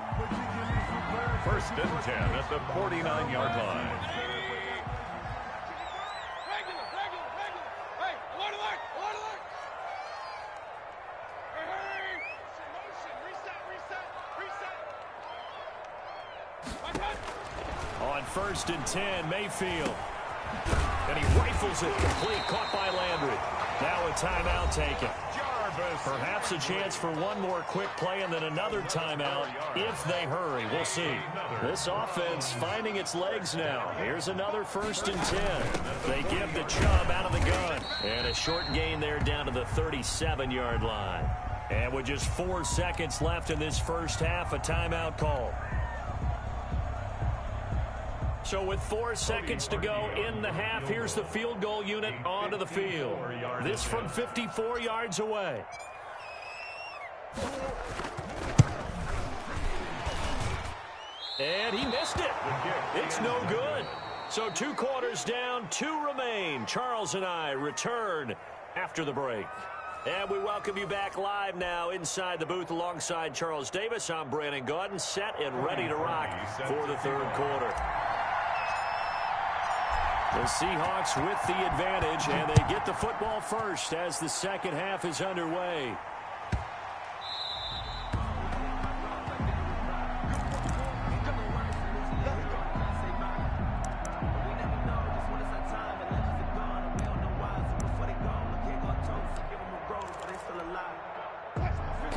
1st and 10 at the 49-yard line. On 1st and 10, Mayfield. And he rifles it complete, caught by Landry. Now a timeout taken. Perhaps a chance for one more quick play and then another timeout if they hurry. We'll see. This offense finding its legs now. Here's another 1st and 10. They give the Chubb out of the gun. And a short gain there down to the 37-yard line. And with just 4 seconds left in this first half, a timeout call. So with 4 seconds to go in the half, here's the field goal unit onto the field. This from 54 yards away. And he missed it. It's no good. So 2 quarters down, 2 remain. Charles and I return after the break. And we welcome you back live now inside the booth alongside Charles Davis. I'm Brandon Gaudin, set and ready to rock for the 3rd quarter. The Seahawks with the advantage, and they get the football first as the second half is underway.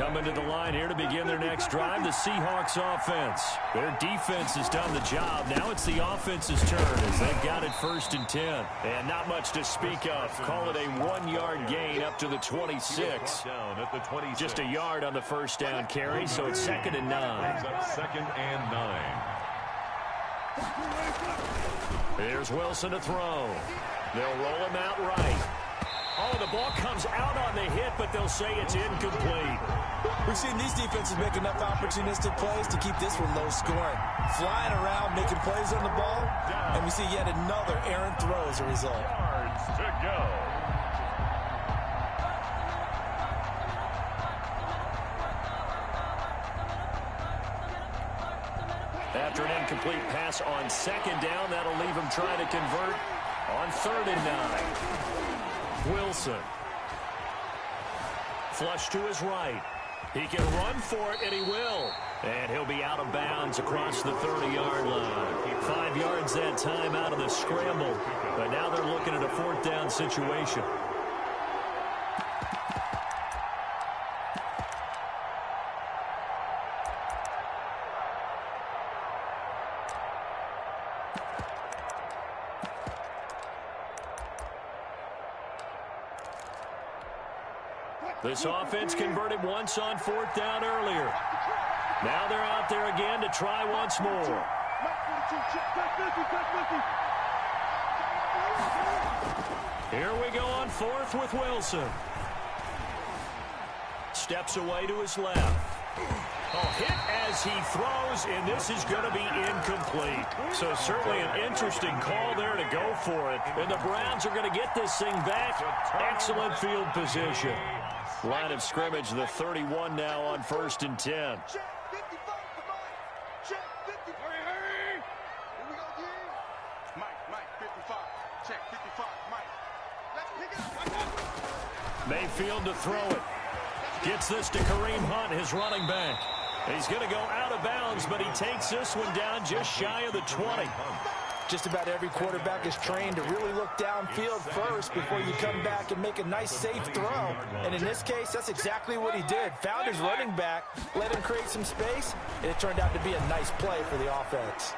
Coming to the line here to begin their next drive, the Seahawks offense. Their defense has done the job. Now it's the offense's turn as they've got it 1st and 10. And not much to speak of. Call it a 1-yard gain up to the 26. Just a yard on the first down carry, so it's 2nd and 9. 2nd and 9. Here's Wilson to throw. They'll roll him out right. Oh, the ball comes out on the hit, but they'll say it's incomplete. We've seen these defenses make enough opportunistic plays to keep this one low scoring. Flying around, making plays on the ball, and we see yet another errant throw as a result. Yards to go. After an incomplete pass on 2nd down, that'll leave him trying to convert on 3rd and 9. Wilson. Flush to his right. He can run for it, and he will. And he'll be out of bounds across the 30-yard line. 5 yards that time out of the scramble. But now they're looking at a 4th down situation. This offense converted once on 4th down earlier. Now they're out there again to try once more. Here we go on 4th with Wilson. Steps away to his left. Hit as he throws, and this is going to be incomplete. So certainly an interesting call there to go for it. And the Browns are going to get this thing back. Excellent field position. Line of scrimmage, the 31 now on 1st and 10. Mayfield to throw it. Gets this to Kareem Hunt, his running back. He's going to go out of bounds, but he takes this one down just shy of the 20. Just about every quarterback is trained to really look downfield first before you come back and make a nice, safe throw. And in this case, that's exactly what he did. Found his running back, let him create some space, and it turned out to be a nice play for the offense.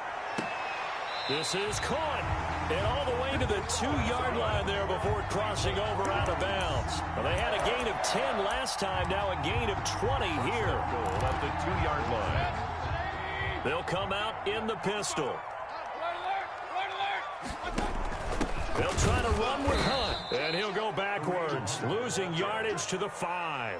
This is caught, and all the way to the 2-yard line there before crossing over out of bounds. Well, they had a gain of 10 last time, now a gain of 20 here. Goal at the 2-yard line. They'll come out in the pistol. They'll try to run with Hunt, and he'll go backwards, losing yardage to the 5.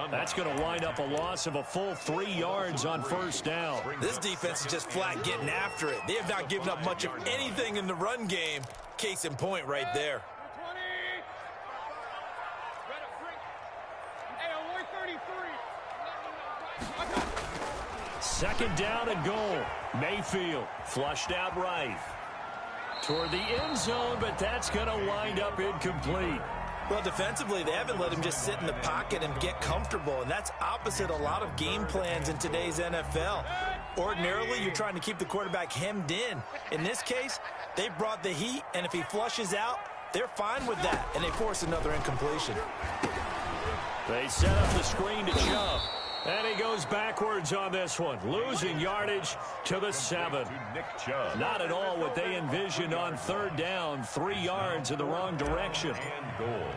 That's going to wind up a loss of a full 3 yards on 1st down. This defense is just flat getting after it. They have not given up much of anything in the run game. Case in point right there. Second down and goal. Mayfield flushed out right. Toward the end zone, but that's going to wind up incomplete. Well, defensively, they haven't let him just sit in the pocket and get comfortable, and that's opposite a lot of game plans in today's NFL. Ordinarily, you're trying to keep the quarterback hemmed in. In this case, they brought the heat, and if he flushes out, they're fine with that, and they force another incompletion. They set up the screen to Chubb. And he goes backwards on this one, losing yardage to the 7. Not at all what they envisioned on 3rd down, 3 yards in the wrong direction. And goal.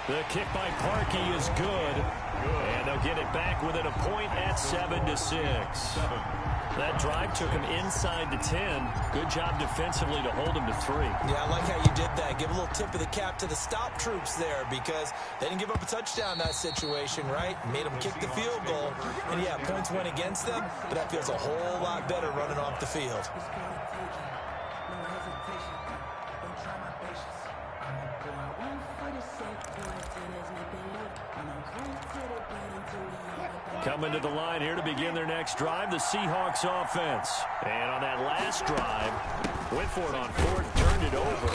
The kick by Parkey is good. And they'll get it back within a point at 7-6. That drive took him inside the 10. Good job defensively to hold him to 3. Yeah, I like how you did that. Give a little tip of the cap to the stop troops there because they didn't give up a touchdown in that situation, right? Made them kick the field goal. And, yeah, points went against them, but that feels a whole lot better running off the field. Coming to the line here to begin their next drive, the Seahawks offense. And on that last drive, Went for it on fourth, turned it over.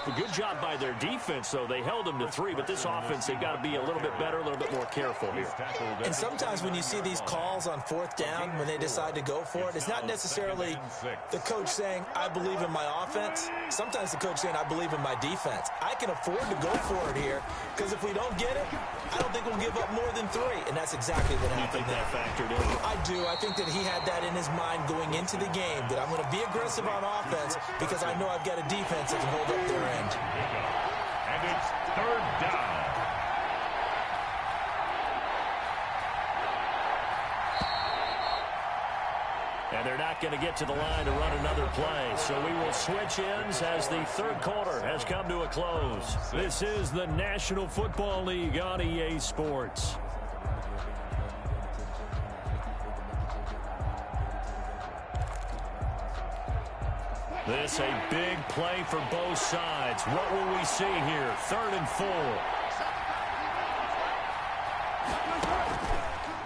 A good job by their defense, though. They held them to 3, but this offense, they've got to be a little bit better, a little bit more careful here. And sometimes when you see these calls on fourth down, when they decide to go for it, it's not necessarily the coach saying, I believe in my offense. Sometimes the coach saying, I believe in my defense. I can afford to go for it here, because if we don't get it, I don't think we'll give up more than 3. And that's exactly what happened there. You think that factored in? I do. I think that he had that in his mind going into the game, that I'm going to be aggressive on offense because I know I've got a defense that can hold up their end. And it's third down. And they're not going to get to the line to run another play. So we will switch ends as the third quarter has come to a close. This is the National Football League on EA Sports. This a big play for both sides. What will we see here? 3rd and 4.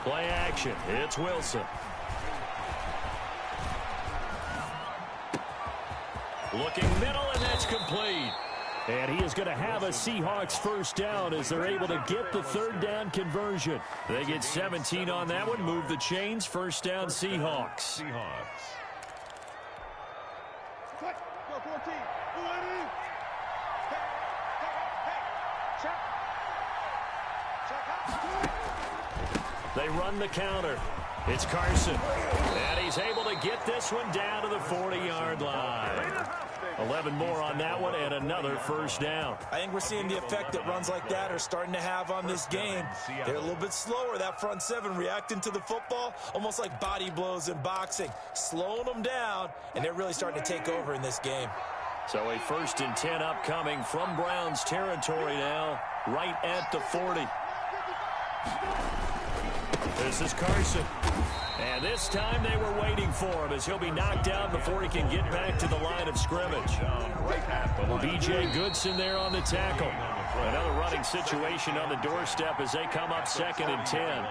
Play action. It's Wilson. Looking middle, and that's complete. And he is going to have a Seahawks first down as they're able to get the 3rd down conversion. They get 17 on that one. Move the chains. First down, Seahawks. They run the counter. It's Carson. And he's able to get this one down to the 40-yard line. 11 more on that one and another first down. I think we're seeing the effect that runs like that are starting to have on this game. They're a little bit slower, that front 7, reacting to the football, almost like body blows in boxing, slowing them down, and they're really starting to take over in this game. So a 1st and 10 upcoming from Browns territory now, right at the 40. This is Carson. And this time they were waiting for him as he'll be knocked down before he can get back to the line of scrimmage. B.J. Goodson there on the tackle. Another running situation on the doorstep as they come up 2nd and 10.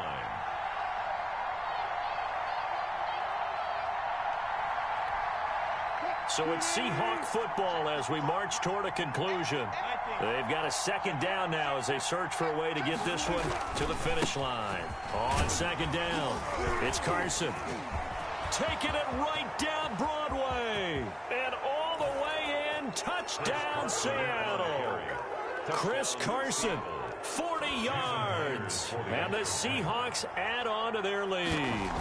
So it's Seahawk football as we march toward a conclusion. They've got a 2nd down now as they search for a way to get this one to the finish line. On 2nd down, it's Carson. Taking it right down Broadway. And all the way in, touchdown Seattle. Chris Carson, 40 yards. And the Seahawks add on to their lead.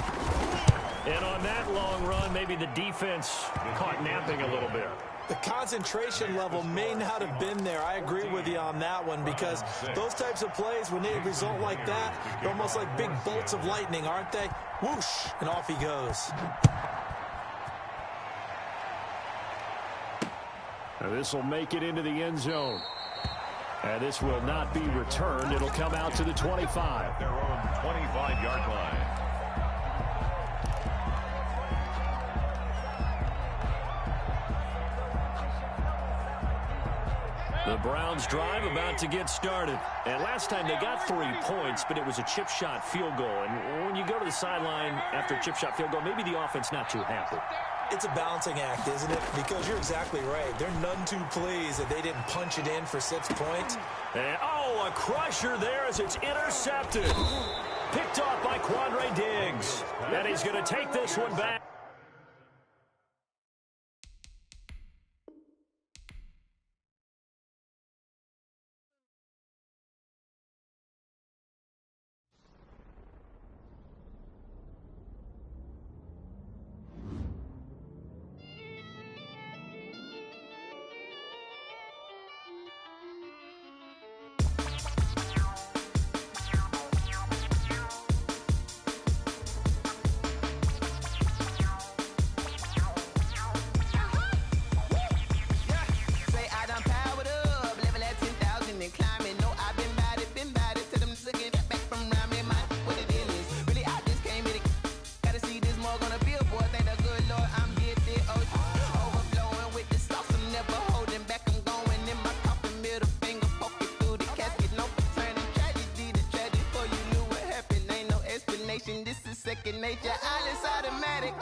And on that long run, maybe the defense caught napping a little bit. The concentration level may not have been there. I agree with you on that one because those types of plays, when they result like that, they're almost like big bolts of lightning, aren't they? Whoosh, and off he goes. This will make it into the end zone. And this will not be returned. It'll come out to the 25. Their own 25-yard line. The Browns drive about to get started. And last time they got 3 points, but it was a chip shot field goal. And when you go to the sideline after a chip shot field goal, maybe the offense not too happy. It's a balancing act, isn't it? Because you're exactly right. They're none too pleased that they didn't punch it in for 6 points. And, a crusher there as it's intercepted. Picked off by Quandre Diggs. And he's going to take this one back. Second nature, all is automatic.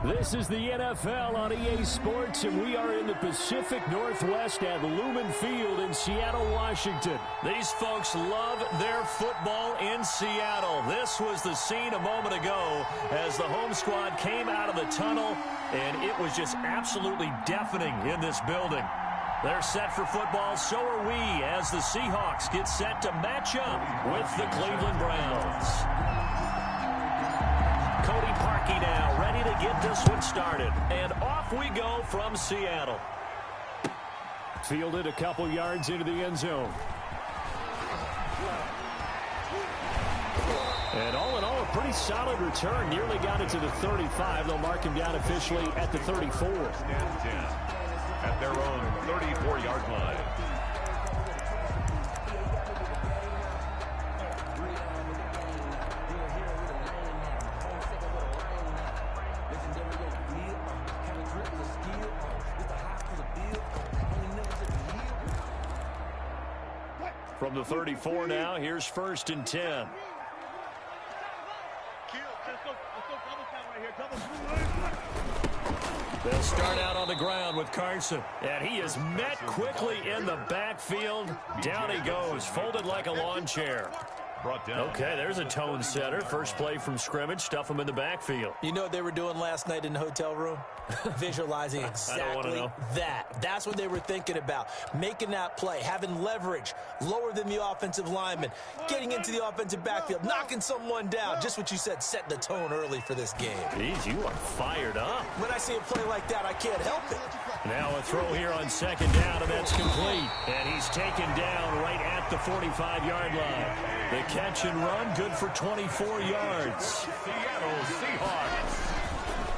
This is the NFL on EA Sports, and we are in the Pacific Northwest at Lumen Field in Seattle, Washington. These folks love their football in Seattle. This was the scene a moment ago as the home squad came out of the tunnel, and it was just absolutely deafening in this building. They're set for football, so are we, as the Seahawks get set to match up with the Cleveland Browns. Cody Parkey now ready to get this one started. And off we go from Seattle. Fielded a couple yards into the end zone. And all in all, a pretty solid return. Nearly got it to the 35. They'll mark him down officially at the 34. At their own 34-yard line. From the 34 now, here's 1st and 10. They'll start out on the ground with Carson. And he is met quickly in the backfield. Down he goes, folded like a lawn chair. Okay, there's a tone setter. First play from scrimmage, stuff him in the backfield. You know what they were doing last night in the hotel room? Visualizing exactly that. That's what they were thinking about. Making that play, having leverage, lower than the offensive lineman, getting into the offensive backfield, knocking someone down. Just what you said, set the tone early for this game. Jeez, you are fired up. When I see a play like that, I can't help it. Now a throw here on 2nd down, and that's complete. And he's taken down right at the 45-yard line. The catch and run, good for 24 yards. Seattle Seahawks.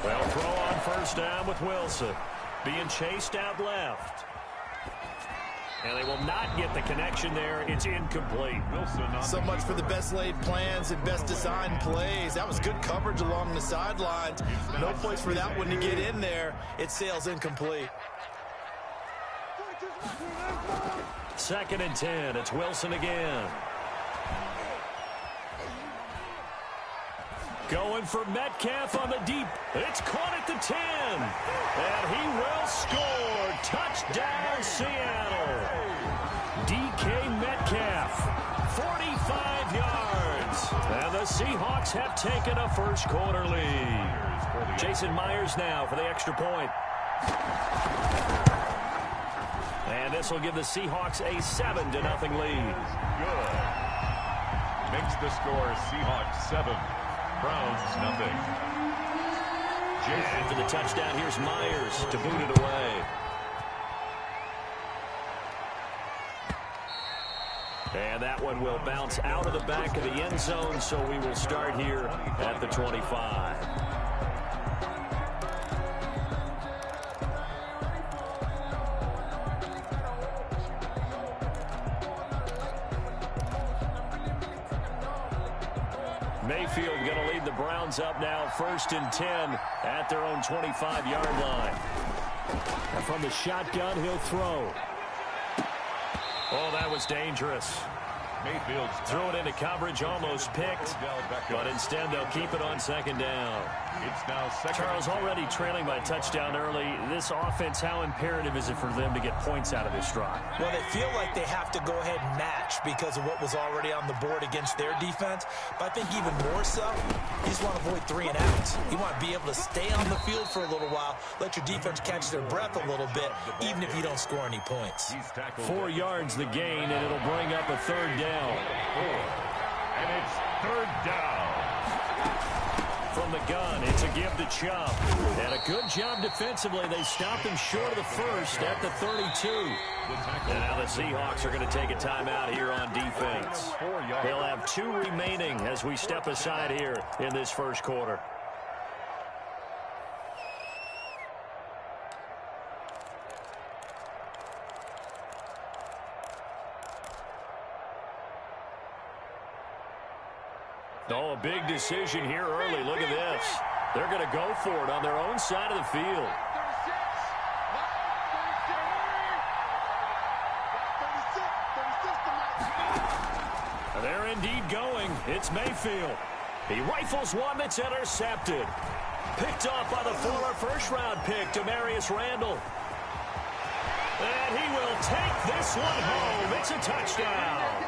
Well, throw on 1st down with Wilson. Being chased out left. And they will not get the connection there. It's incomplete. Wilson so much for the best laid plans and best designed plays. That was good coverage along the sidelines. No place for that one to get in there. It sails incomplete. 2nd and 10. It's Wilson again. Going for Metcalf on the deep. It's caught at the 10. And he will score. Touchdown, Seattle. DK Metcalf, 45 yards. And the Seahawks have taken a first-quarter lead. Jason Myers now for the extra point. And this will give the Seahawks a 7-0 lead. Good. Makes the score Seahawks 7. Browns nothing. After the touchdown, here's Myers to boot it away. And that one will bounce out of the back of the end zone, so we will start here at the 25. Mayfield going to lead the Browns up now, 1st and 10 at their own 25-yard line. And from the shotgun, he'll throw. Oh, that was dangerous. Mayfield threw it into coverage, almost picked, but instead they'll keep it on 2nd down. It's now Charles already trailing by touchdown early. This offense, how imperative is it for them to get points out of this drive? Well, they feel like they have to go ahead and match because of what was already on the board against their defense. But I think even more so, you just want to avoid 3 and outs. You want to be able to stay on the field for a little while, let your defense catch their breath a little bit, even if you don't score any points. 4 yards the gain, and it'll bring up a 3rd down. And it's 3rd down. From the gun, it's a give to Chubb. And a good job defensively. They stopped him short of the first at the 32. And now the Seahawks are going to take a timeout here on defense. They'll have 2 remaining as we step aside here in this first quarter. Oh, a big decision here early. Look at this. They're going to go for it on their own side of the field. They're indeed going. It's Mayfield. He rifles one that's intercepted. Picked off by the former first-round pick, Demarius Randall. And he will take this one home. It's a touchdown.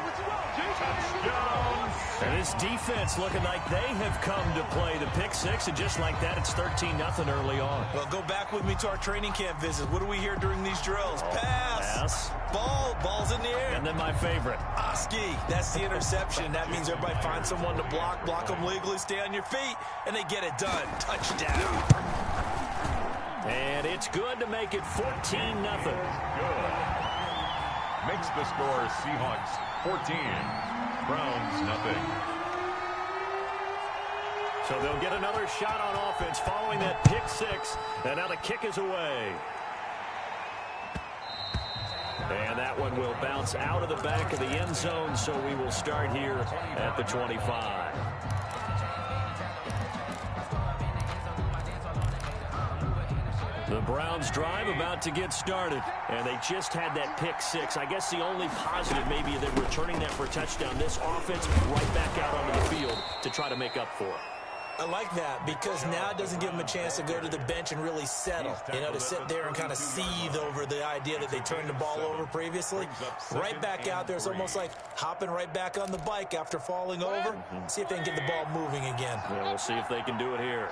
Touchdown. And this defense looking like they have come to play the pick six, and just like that, it's 13-0 early on. Well, go back with me to our training camp visit. What do we hear during these drills? Pass. Ball's in the air. And then my favorite. Oski. That's the interception. That means everybody finds someone to block them legally, stay on your feet, and they get it done. Touchdown. And it's good to make it 14-0. Good. Makes the score Seahawks 14, Browns nothing. So they'll get another shot on offense following that pick six. And now the kick is away. And that one will bounce out of the back of the end zone, so we will start here at the 25. The Browns drive about to get started, and they just had that pick six. I guess the only positive maybe they're returning that for a touchdown. This offense right back out onto the field to try to make up for it. I like that because now it doesn't give them a chance to go to the bench and really settle. You know, to sit there and kind of seethe over the idea that they turned the ball over previously. Right back out there. It's almost like hopping right back on the bike after falling over. See if they can get the ball moving again. Yeah, we'll see if they can do it here.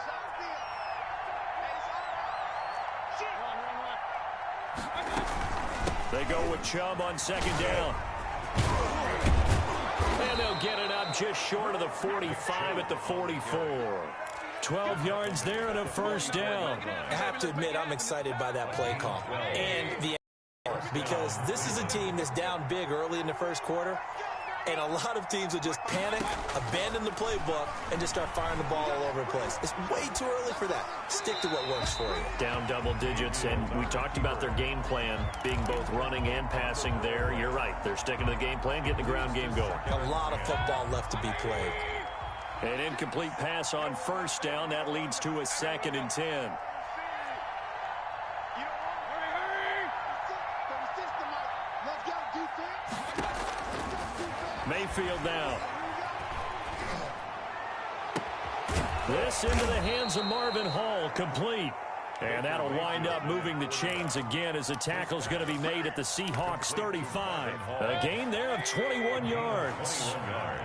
They go with Chubb on second down. And they'll get it up just short of the 45 at the 44. 12 yards there and a first down. I have to admit, I'm excited by that play call. And because this is a team that's down big early in the first quarter. And a lot of teams will just panic, abandon the playbook, and just start firing the ball all over the place. It's way too early for that. Stick to what works for you. Down double digits, and we talked about their game plan being both running and passing there. You're right. They're sticking to the game plan, getting the ground game going. A lot of football left to be played. An incomplete pass on first down. That leads to a 2nd and 10. Mayfield now. This into the hands of Marvin Hall, complete. And that'll wind up moving the chains again as the tackle's going to be made at the Seahawks 35. A gain there of 21 yards.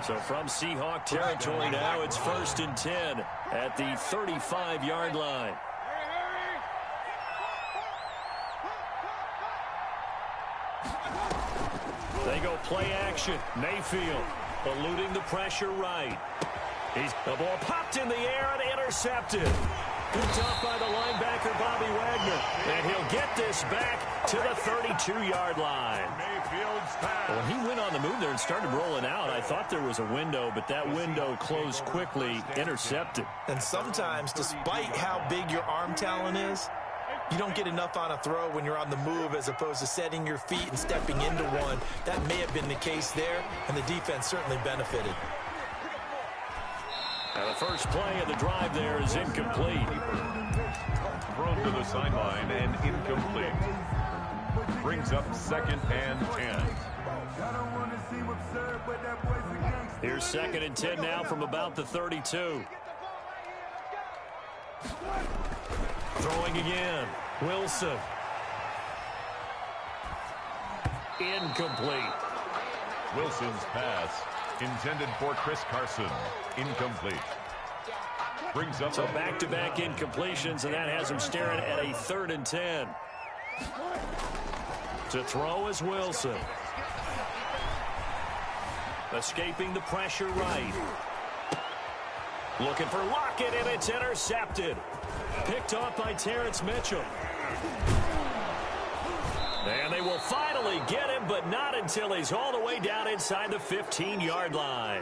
So from Seahawk territory now, it's 1st and 10 at the 35-yard line. They go play action. Mayfield eluding the pressure right. The ball popped in the air and intercepted. Picked up by the linebacker, Bobby Wagner. And he'll get this back to the 32-yard line. Mayfield's pass. Well, he went on the move there and started rolling out. I thought there was a window, but that window closed quickly, intercepted. And sometimes, despite how big your arm talent is, you don't get enough on a throw when you're on the move as opposed to setting your feet and stepping into one. That may have been the case there, and the defense certainly benefited. Now the first play of the drive there is incomplete. Thrown to the sideline and incomplete. Brings up 2nd and 10. Here's 2nd and 10 now from about the 32. Throwing again. Wilson. Incomplete. Wilson's pass intended for Chris Carson. Incomplete. Brings up so back-to-back incompletions, and that has him staring at a 3rd and 10. To throw is Wilson. Escaping the pressure right. Looking for Lockett, and it's intercepted. Picked off by Terrence Mitchell. And they will finally get him, but not until he's all the way down inside the 15-yard line.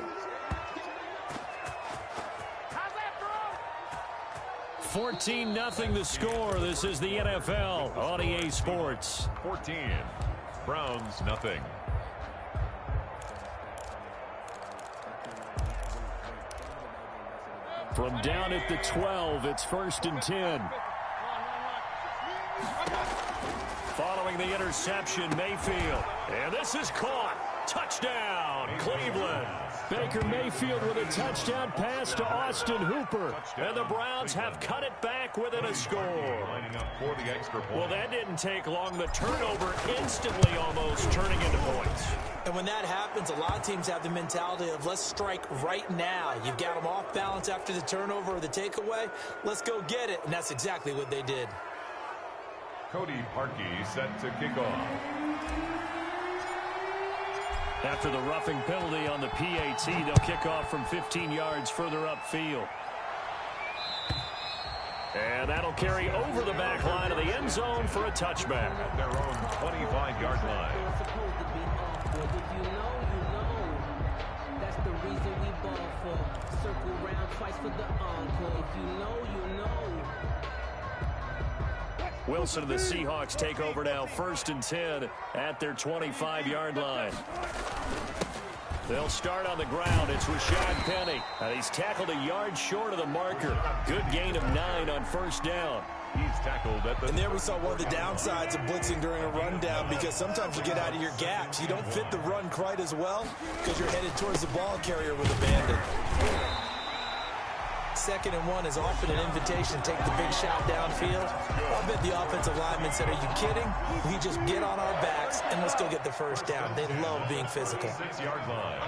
14-0 the score. This is the NFL on EA Sports. 14. Browns nothing. From down at the 12, it's 1st and 10. Following the interception, Mayfield. And this is caught. Touchdown, Cleveland. Baker Mayfield with a touchdown pass to Austin Hooper. And the Browns have cut it back within a score. Lining up for the extra point. Well, that didn't take long. The turnover instantly almost turning into points. And when that happens, a lot of teams have the mentality of let's strike right now. You've got them off balance after the turnover or the takeaway. Let's go get it. And that's exactly what they did. Cody Parkey set to kick off. After the roughing penalty on the PAT, they'll kick off from 15 yards further upfield. And that'll carry over the back line of the end zone for a touchback. At their own 25-yard line. If you know, you know. That's the reason we ball for. Circle round twice for the encore. If you know, you know. Wilson and the Seahawks take over now, 1st and 10 at their 25-yard line. They'll start on the ground. It's Rashad Penny. And he's tackled a yard short of the marker. Good gain of 9 on 1st down. He's tackled at the... And there we saw one of the downsides of blitzing during a rundown, because sometimes you get out of your gaps. You don't fit the run quite as well because you're headed towards the ball carrier with a bandit. 2nd and 1 is often an invitation to take the big shot downfield. I bet the offensive lineman said, are you kidding? We just get on our backs and let's go get the 1st down. They love being physical. 6-yard line.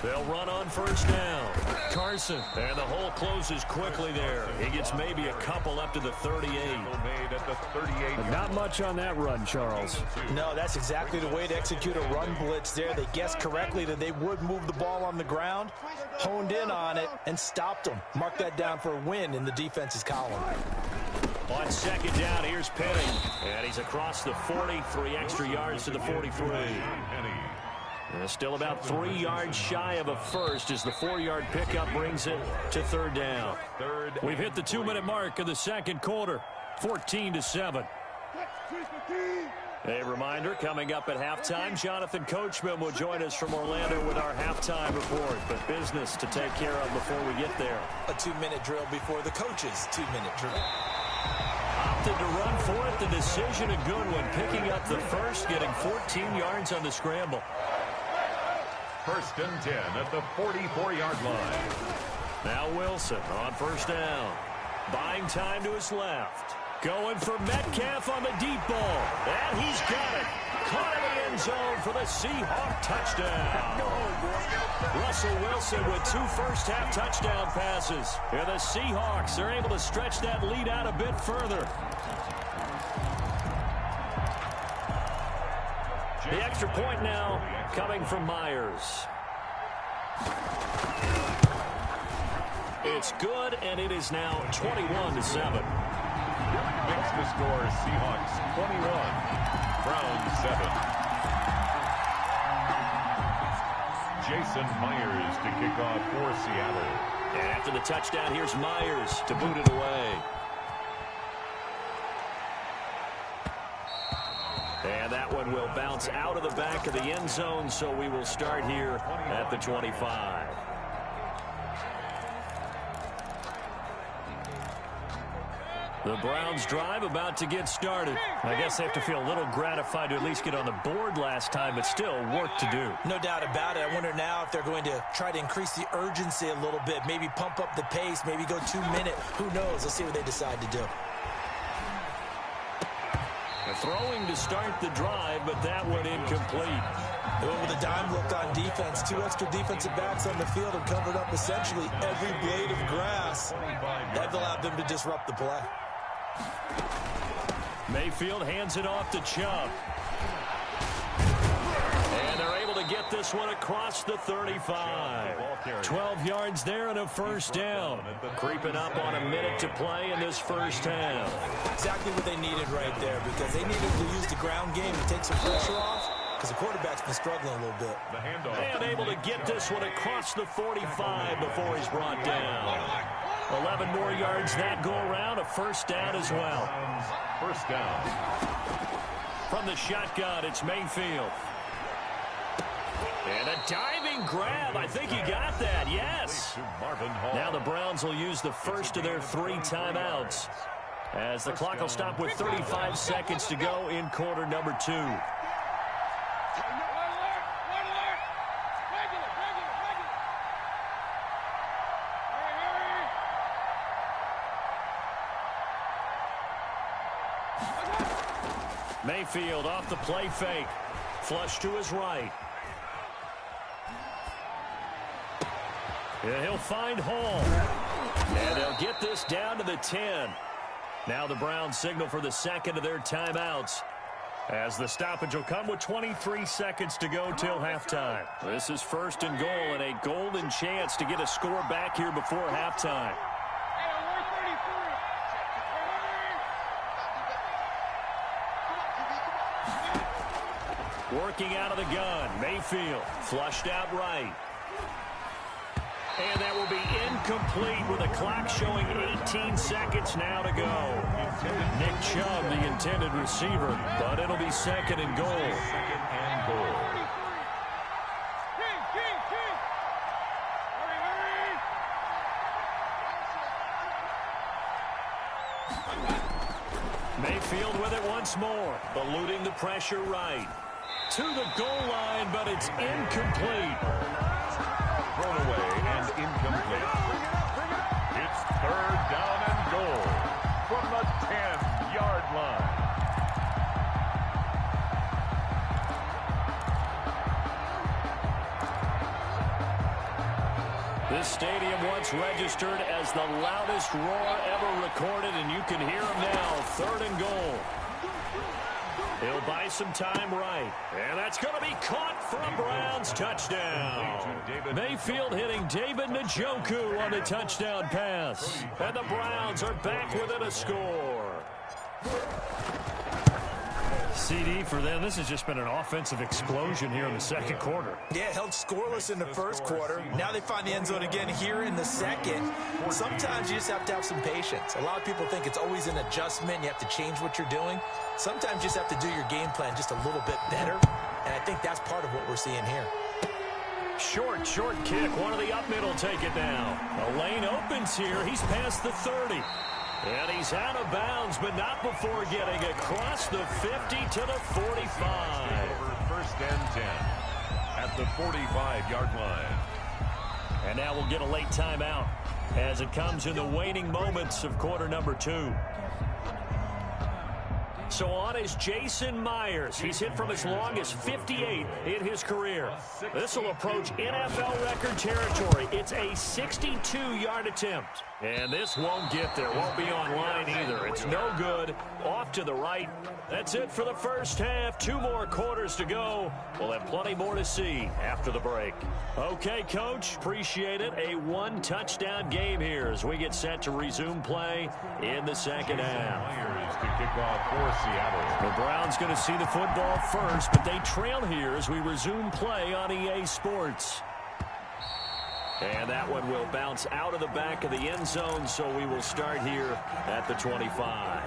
They'll run on 1st down. Carson, and the hole closes quickly there. He gets maybe a couple up to the 38. Made at the 38. Not much on that run, Charles. No, that's exactly the way to execute a run blitz there. They guessed correctly that they would move the ball on the ground, honed in on it, and stopped them. Mark that down for a win in the defense's column. On 2nd down, here's Penny. And he's across the 40, 3 extra yards to the 43. Still about 3 yards shy of a first as the 4-yard pickup brings it to 3rd down. We've hit the 2-minute mark of the 2nd quarter, 14-7. A reminder, coming up at halftime, Jonathan Coachman will join us from Orlando with our halftime report. But business to take care of before we get there. A 2-minute drill before the coach's 2-minute drill. Opted to run for it. The decision a good one. Picking up the first, getting 14 yards on the scramble. 1st and 10 at the 44-yard line. Now Wilson on 1st down. Buying time to his left. Going for Metcalf on the deep ball. And he's got it. Caught in the end zone for the Seahawk touchdown. Russell Wilson with 2 first-half touchdown passes. And the Seahawks are able to stretch that lead out a bit further. The extra point now coming from Myers. It's good, and it is now 21-7. Makes the score Seahawks 21, Browns 7. Jason Myers to kick off for Seattle. And after the touchdown, here's Myers to boot it away. And that one will bounce out of the back of the end zone, so we will start here at the 25. The Browns drive about to get started. I guess they have to feel a little gratified to at least get on the board last time, but still work to do. No doubt about it. I wonder now if they're going to try to increase the urgency a little bit, maybe pump up the pace, maybe go 2-minute. Who knows? Let's see what they decide to do. Throwing to start the drive, but that one incomplete. They went with a dime look on defense. 2 extra defensive backs on the field and covered up essentially every blade of grass. That allowed them to disrupt the play. Mayfield hands it off to Chubb. And they're able to get this one across the 35. 12 yards there and a 1st down. Creeping up on a minute to play in this 1st half. Exactly what they needed right there, because they needed to use the ground game to take some pressure off, because the quarterback's been struggling a little bit. And able to get this one across the 45 before he's brought down. 11 more yards that go around, a 1st down as well. 1st down. From the shotgun, it's Mayfield. And a diving grab. I think he got that, yes. Now the Browns will use the first of their 3 timeouts. as the clock will stop with 35 seconds to go in quarter number 2. Mayfield off the play fake. Flush to his right. Yeah, he'll find Hall. And they'll get this down to the 10. Now the Browns signal for the second of their timeouts, as the stoppage will come with 23 seconds to go till halftime. This is 1st and goal and a golden chance to get a score back here before halftime. Working out of the gun, Mayfield flushed out right. And that will be incomplete with the clock showing 18 seconds now to go. Nick Chubb, the intended receiver, but it'll be 2nd and goal. 2nd and goal. Mayfield with it once more, eluding the pressure right. To the goal line, but it's incomplete. Thrown away and incomplete. It's 3rd down and goal from the 10-yard line. This stadium once registered as the loudest roar ever recorded, and you can hear him now. 3rd and goal. He'll buy some time right. And that's going to be caught for a Browns touchdown. Mayfield hitting David Njoku on the touchdown pass. And the Browns are back within a score. CD for them. This has just been an offensive explosion here in the second quarter. Yeah, held scoreless in the first quarter. Now they find the end zone again here in the second. Sometimes you just have to have some patience. A lot of people think it's always an adjustment. You have to change what you're doing. Sometimes you just have to do your game plan just a little bit better. And I think that's part of what we're seeing here. Short kick. One of the up middle take it now. A lane opens here. He's past the 30. And he's out of bounds, but not before getting across the 50 to the 45. 1st and 10 at the 45-yard line. And now we'll get a late timeout as it comes in the waning moments of quarter number 2. So on is Jason Myers. He's hit from as long as 58 in his career. This will approach NFL record territory. It's a 62-yard attempt. And this won't get there. Won't be online either. It's no good. Off to the right. That's it for the first half. 2 more quarters to go. We'll have plenty more to see after the break. Okay, Coach. Appreciate it. A 1-touchdown game here as we get set to resume play in the second half. Myers to kick off for Seattle. The Browns going to see the football first, but they trail here as we resume play on EA Sports. And that one will bounce out of the back of the end zone, so we will start here at the 25.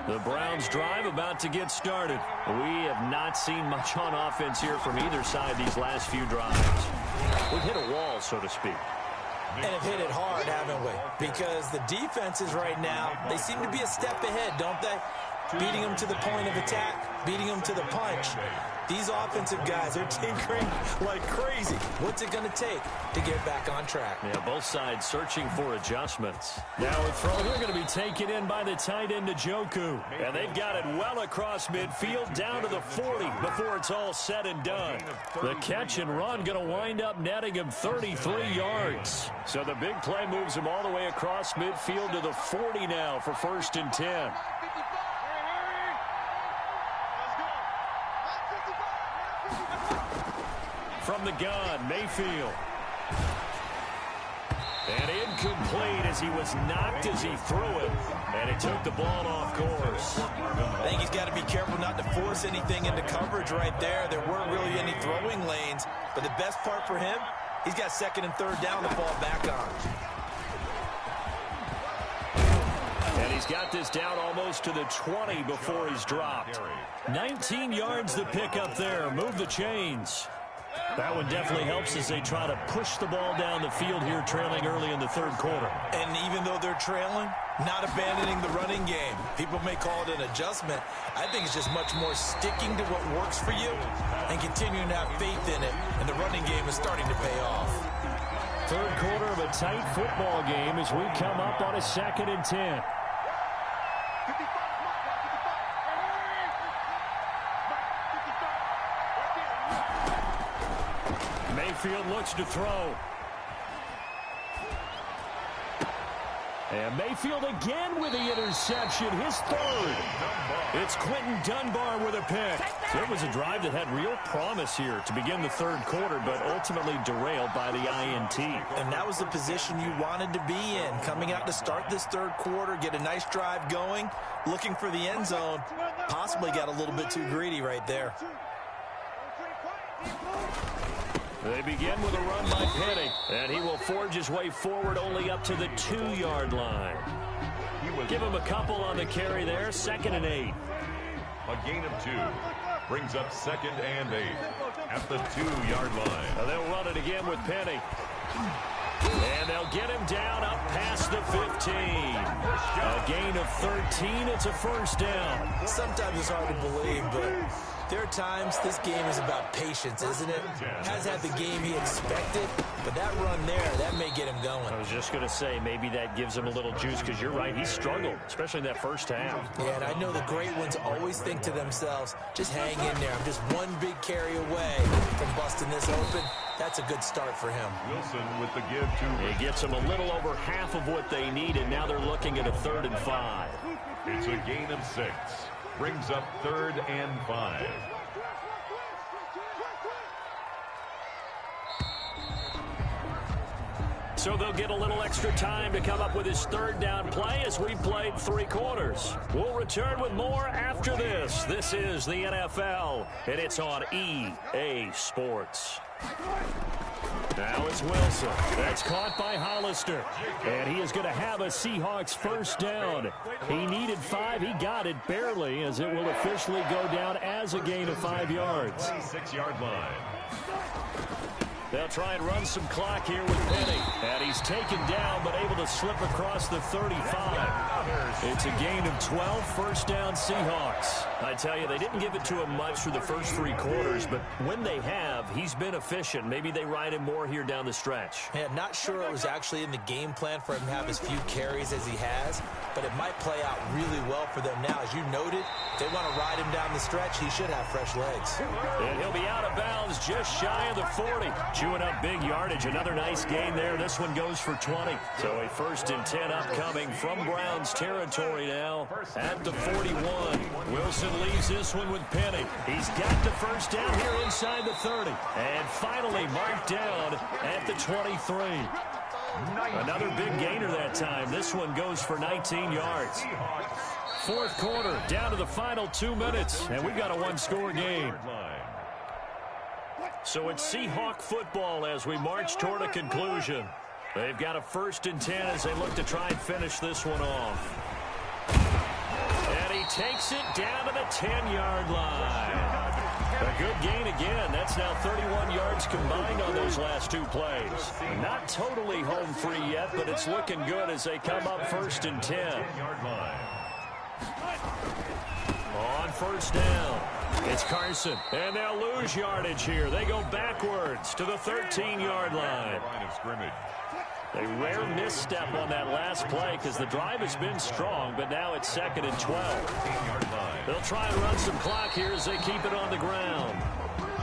The Browns drive about to get started. We have not seen much on offense here from either side these last few drives. We've hit a wall, so to speak. And have hit it hard, haven't we? Because the defenses right now, they seem to be a step ahead, don't they? Beating them to the point of attack, beating them to the punch. These offensive guys are tinkering like crazy. What's it going to take to get back on track? Yeah, both sides searching for adjustments. Now a throw, they're going to be taken in by the tight end Njoku. And they've got it well across midfield down to the 40 before it's all said and done. The catch and run going to wind up netting him 33 yards. So the big play moves him all the way across midfield to the 40 now for 1st and 10. From the gun, Mayfield. And incomplete as he was knocked as he threw it. And it took the ball off course. I think he's got to be careful not to force anything into coverage right there. There weren't really any throwing lanes. But the best part for him, he's got 2nd and 3rd down to fall back on. And he's got this down almost to the 20 before he's dropped. 19 yards to pick up there. Move the chains. That one definitely helps as they try to push the ball down the field here, trailing early in the third quarter. And even though they're trailing, not abandoning the running game. People may call it an adjustment. I think it's just much more sticking to what works for you and continuing to have faith in it. And the running game is starting to pay off. Third quarter of a tight football game as we come up on a 2nd and 10. Mayfield looks to throw. And Mayfield again with the interception, his third. It's Quentin Dunbar with a pick. It was a drive that had real promise here to begin the third quarter, but ultimately derailed by the INT. And that was the position you wanted to be in, coming out to start this third quarter, get a nice drive going, looking for the end zone. Possibly got a little bit too greedy right there. They begin with a run by Penny, and he will forge his way forward only up to the 2-yard line. Give him a couple on the carry there, 2nd and 8. A gain of 2 brings up 2nd and 8 at the 2-yard line. Now they'll run it again with Penny. And they'll get him down up past the 15. A gain of 13. It's a first down. Sometimes it's hard to believe, but there are times this game is about patience, isn't it? Has had the game he expected, but that run there, that may get him going. I was just going to say, maybe that gives him a little juice, because you're right, he struggled, especially in that first half. Yeah, and I know the great ones always think to themselves, just hang in there. I'm just one big carry away from busting this open. That's a good start for him. Wilson with the give to... He gets them a little over half of what they needed. Now they're looking at a 3rd and 5. It's a gain of 6. Brings up 3rd and 5. So they'll get a little extra time to come up with his 3rd down play as we've played 3 quarters. We'll return with more after this. This is the NFL, and it's on EA Sports. Now it's Wilson. That's caught by Hollister. And he is going to have a Seahawks first down. He needed 5. He got it barely, as it will officially go down as a gain of 5 yards. 26-yard line. They'll try and run some clock here with Penny. And he's taken down, but able to slip across the 35. It's a gain of 12, first down Seahawks. I tell you, they didn't give it to him much for the first 3 quarters, but when they have, he's been efficient. Maybe they ride him more here down the stretch. Yeah, not sure it was actually in the game plan for him to have as few carries as he has, but it might play out really well for them now. As you noted, if they want to ride him down the stretch, he should have fresh legs. And he'll be out of bounds just shy of the 40. Chewing up big yardage. Another nice gain there. This one goes for 20. So a 1st and 10 upcoming from Browns territory now at the 41. Wilson leaves this one with Penny. He's got the first down here inside the 30. And finally marked down at the 23. Another big gainer that time. This one goes for 19 yards. 4th quarter, down to the final 2 minutes. And we've got a 1-score game. So it's Seahawk football as we march toward a conclusion. They've got a 1st and 10 as they look to try and finish this one off. And he takes it down to the 10-yard line. A good gain again. That's now 31 yards combined on those last 2 plays. Not totally home free yet, but it's looking good as they come up 1st and 10. On 1st down, it's Carson, and they'll lose yardage here. They go backwards to the 13-yard line. A rare misstep on that last play because the drive has been strong, but now it's 2nd and 12. They'll try and run some clock here as they keep it on the ground.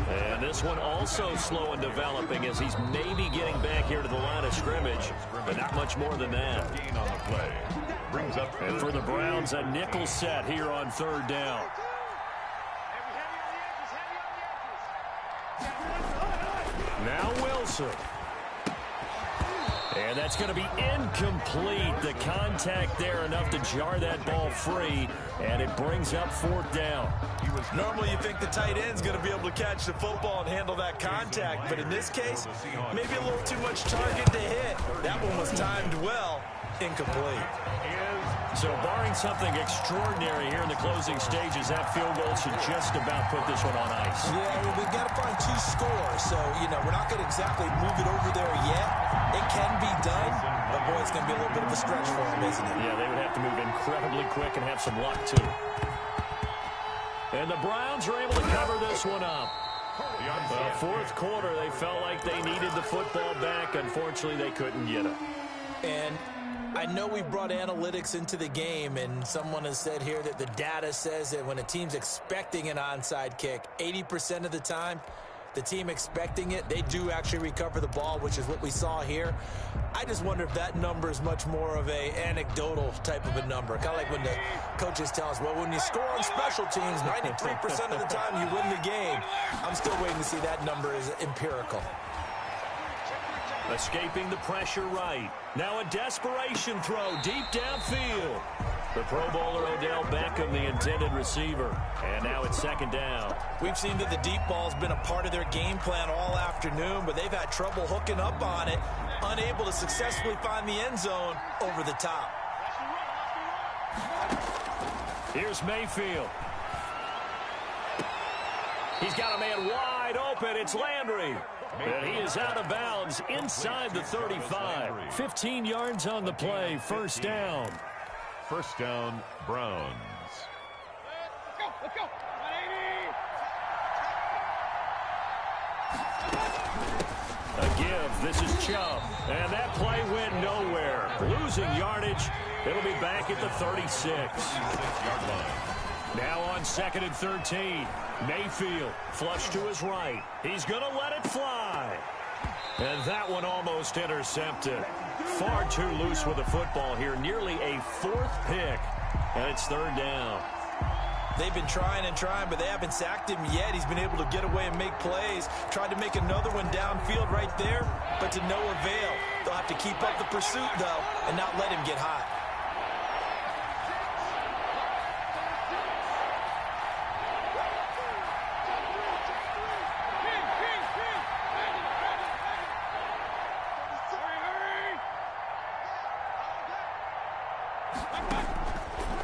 And this one also slow in developing as he's maybe getting back here to the line of scrimmage, but not much more than that. And for the Browns, a nickel set here on 3rd down. Now Wilson. And that's going to be incomplete. The contact there enough to jar that ball free, and it brings up 4th down. Normally you think the tight end's going to be able to catch the football and handle that contact, but in this case, maybe a little too much target to hit. That one was timed well. Incomplete. So barring something extraordinary here in the closing stages, that field goal should just about put this one on ice. Yeah, we've got to find 2 scores. So, we're not going to exactly move it over there yet. It can be done, but, boy, it's going to be a little bit of a stretch for them, isn't it? Yeah, they would have to move incredibly quick and have some luck, too. And the Browns are able to cover this one up. Fourth quarter, they felt like they needed the football back. Unfortunately, they couldn't get it. And I know we brought analytics into the game, and someone has said here that the data says that when a team's expecting an onside kick, 80% of the time, the team expecting it, they do actually recover the ball, which is what we saw here. I just wonder if that number is much more of a anecdotal type of a number. Kind of like when the coaches tell us, well, when you score on special teams, 93% of the time you win the game. I'm still waiting to see that number is empirical. Escaping the pressure right. Now a desperation throw deep downfield. The Pro Bowler Odell Beckham, the intended receiver. And now it's second down. We've seen that the deep ball's been a part of their game plan all afternoon, but they've had trouble hooking up on it, unable to successfully find the end zone over the top. Here's Mayfield. He's got a man wide open. It's Landry. And he is out of bounds inside the 35. 15 yards on the play. First down. First down, Browns. Let's go. 180. A give. This is Chubb. And that play went nowhere. Losing yardage. It'll be back at the 36-yard line. Now on 2nd and 13. Mayfield flush to his right. He's going to let it fly. And that one almost intercepted. Far too loose with the football here. Nearly a 4th pick. And it's 3rd down. They've been trying and trying, but they haven't sacked him yet. He's been able to get away and make plays. Tried to make another one downfield right there, but to no avail. They'll have to keep up the pursuit, though, and not let him get hot.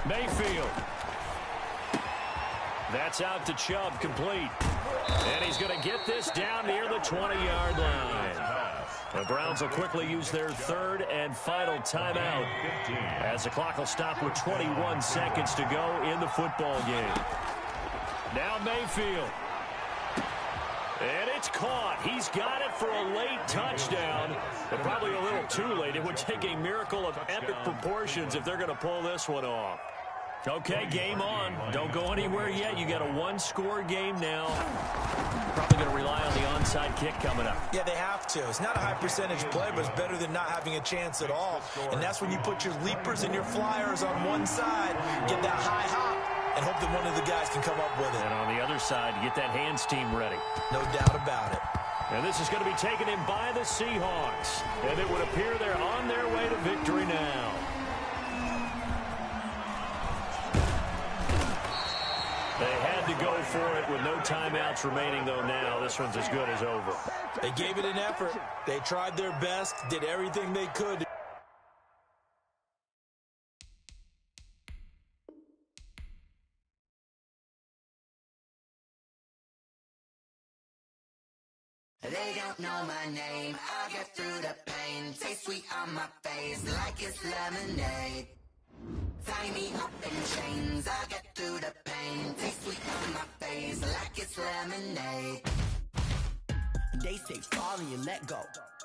Mayfield. That's out to Chubb, complete. And he's going to get this down near the 20-yard line. The Browns will quickly use their 3rd and final timeout as the clock will stop with 21 seconds to go in the football game. Now Mayfield. And it's caught. He's got it for a late touchdown. But probably a little too late. It would take a miracle of epic proportions if they're going to pull this one off. Okay, game on. Don't go anywhere yet. You got a 1-score game now. Probably going to rely on the onside kick coming up. Yeah, they have to. It's not a high percentage play, but it's better than not having a chance at all. And that's when you put your leapers and your flyers on one side, get that high hop, and hope that one of the guys can come up with it. And on the other side, get that hands team ready. No doubt about it. And this is going to be taken in by the Seahawks. And it would appear they're on their way to victory now. They had to go for it with no timeouts remaining, though now this one's as good as over. They gave it an effort. They tried their best, did everything they could. They don't know my name. I get through the pain. Taste sweet on my face like it's lemonade. Tie me up in chains. I get through the pain. Taste sweet on my face like it's lemonade. They say fall and you let go,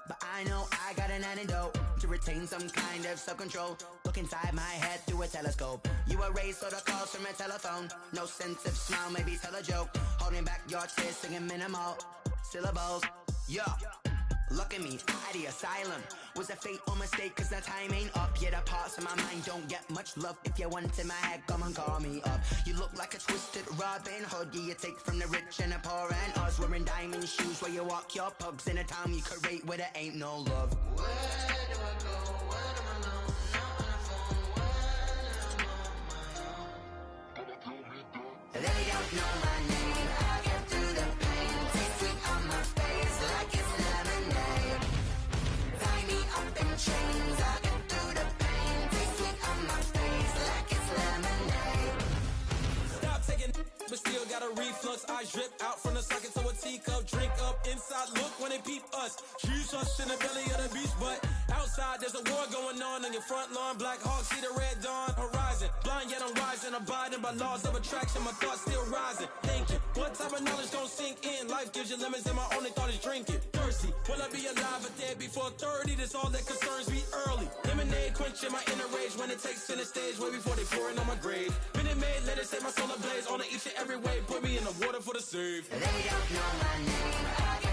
but I know I got an antidote to retain some kind of self-control. Look inside my head through a telescope. You erase all the calls from a telephone. No sense of smile, maybe tell a joke. Holding back your tears, singing minimal syllables. Yeah, look at me, out the asylum. Was a fate or mistake, cause the time ain't up. Yet the parts of my mind don't get much love. If you want in my head, come and call me up. You look like a twisted Robin Hood. Yeah, you take from the rich and the poor and us. Wearing diamond shoes where you walk your pugs in a town you create where there ain't no love. Where do I go? When I'm alone? Not on the phone. When I'm on my own. They don't know my name. I get through the pain. Taste sweet on my face like it's lemonade. Tie me up in chains. I get through the pain. Taste sweet on my face reflux, eyes drip out from the socket to a teacup. Drink up inside, look when they peep us. Jesus in the belly of the beast, but outside there's a war going on your front lawn. Black Hawk, see the red dawn horizon. Blind yet I'm rising, abiding by laws of attraction. My thoughts still rising, thinking, what type of knowledge gon' sink in? Life gives you limits and my only thought is drinking. Thirsty, will I be alive or dead before 30? That's all that concerns me early. Lemonade quenching my inner rage when it takes center stage way before they pouring on my grave. Minute Maid, let it set my soul ablaze on each and every way. Put me in the water for the save. They don't know my name.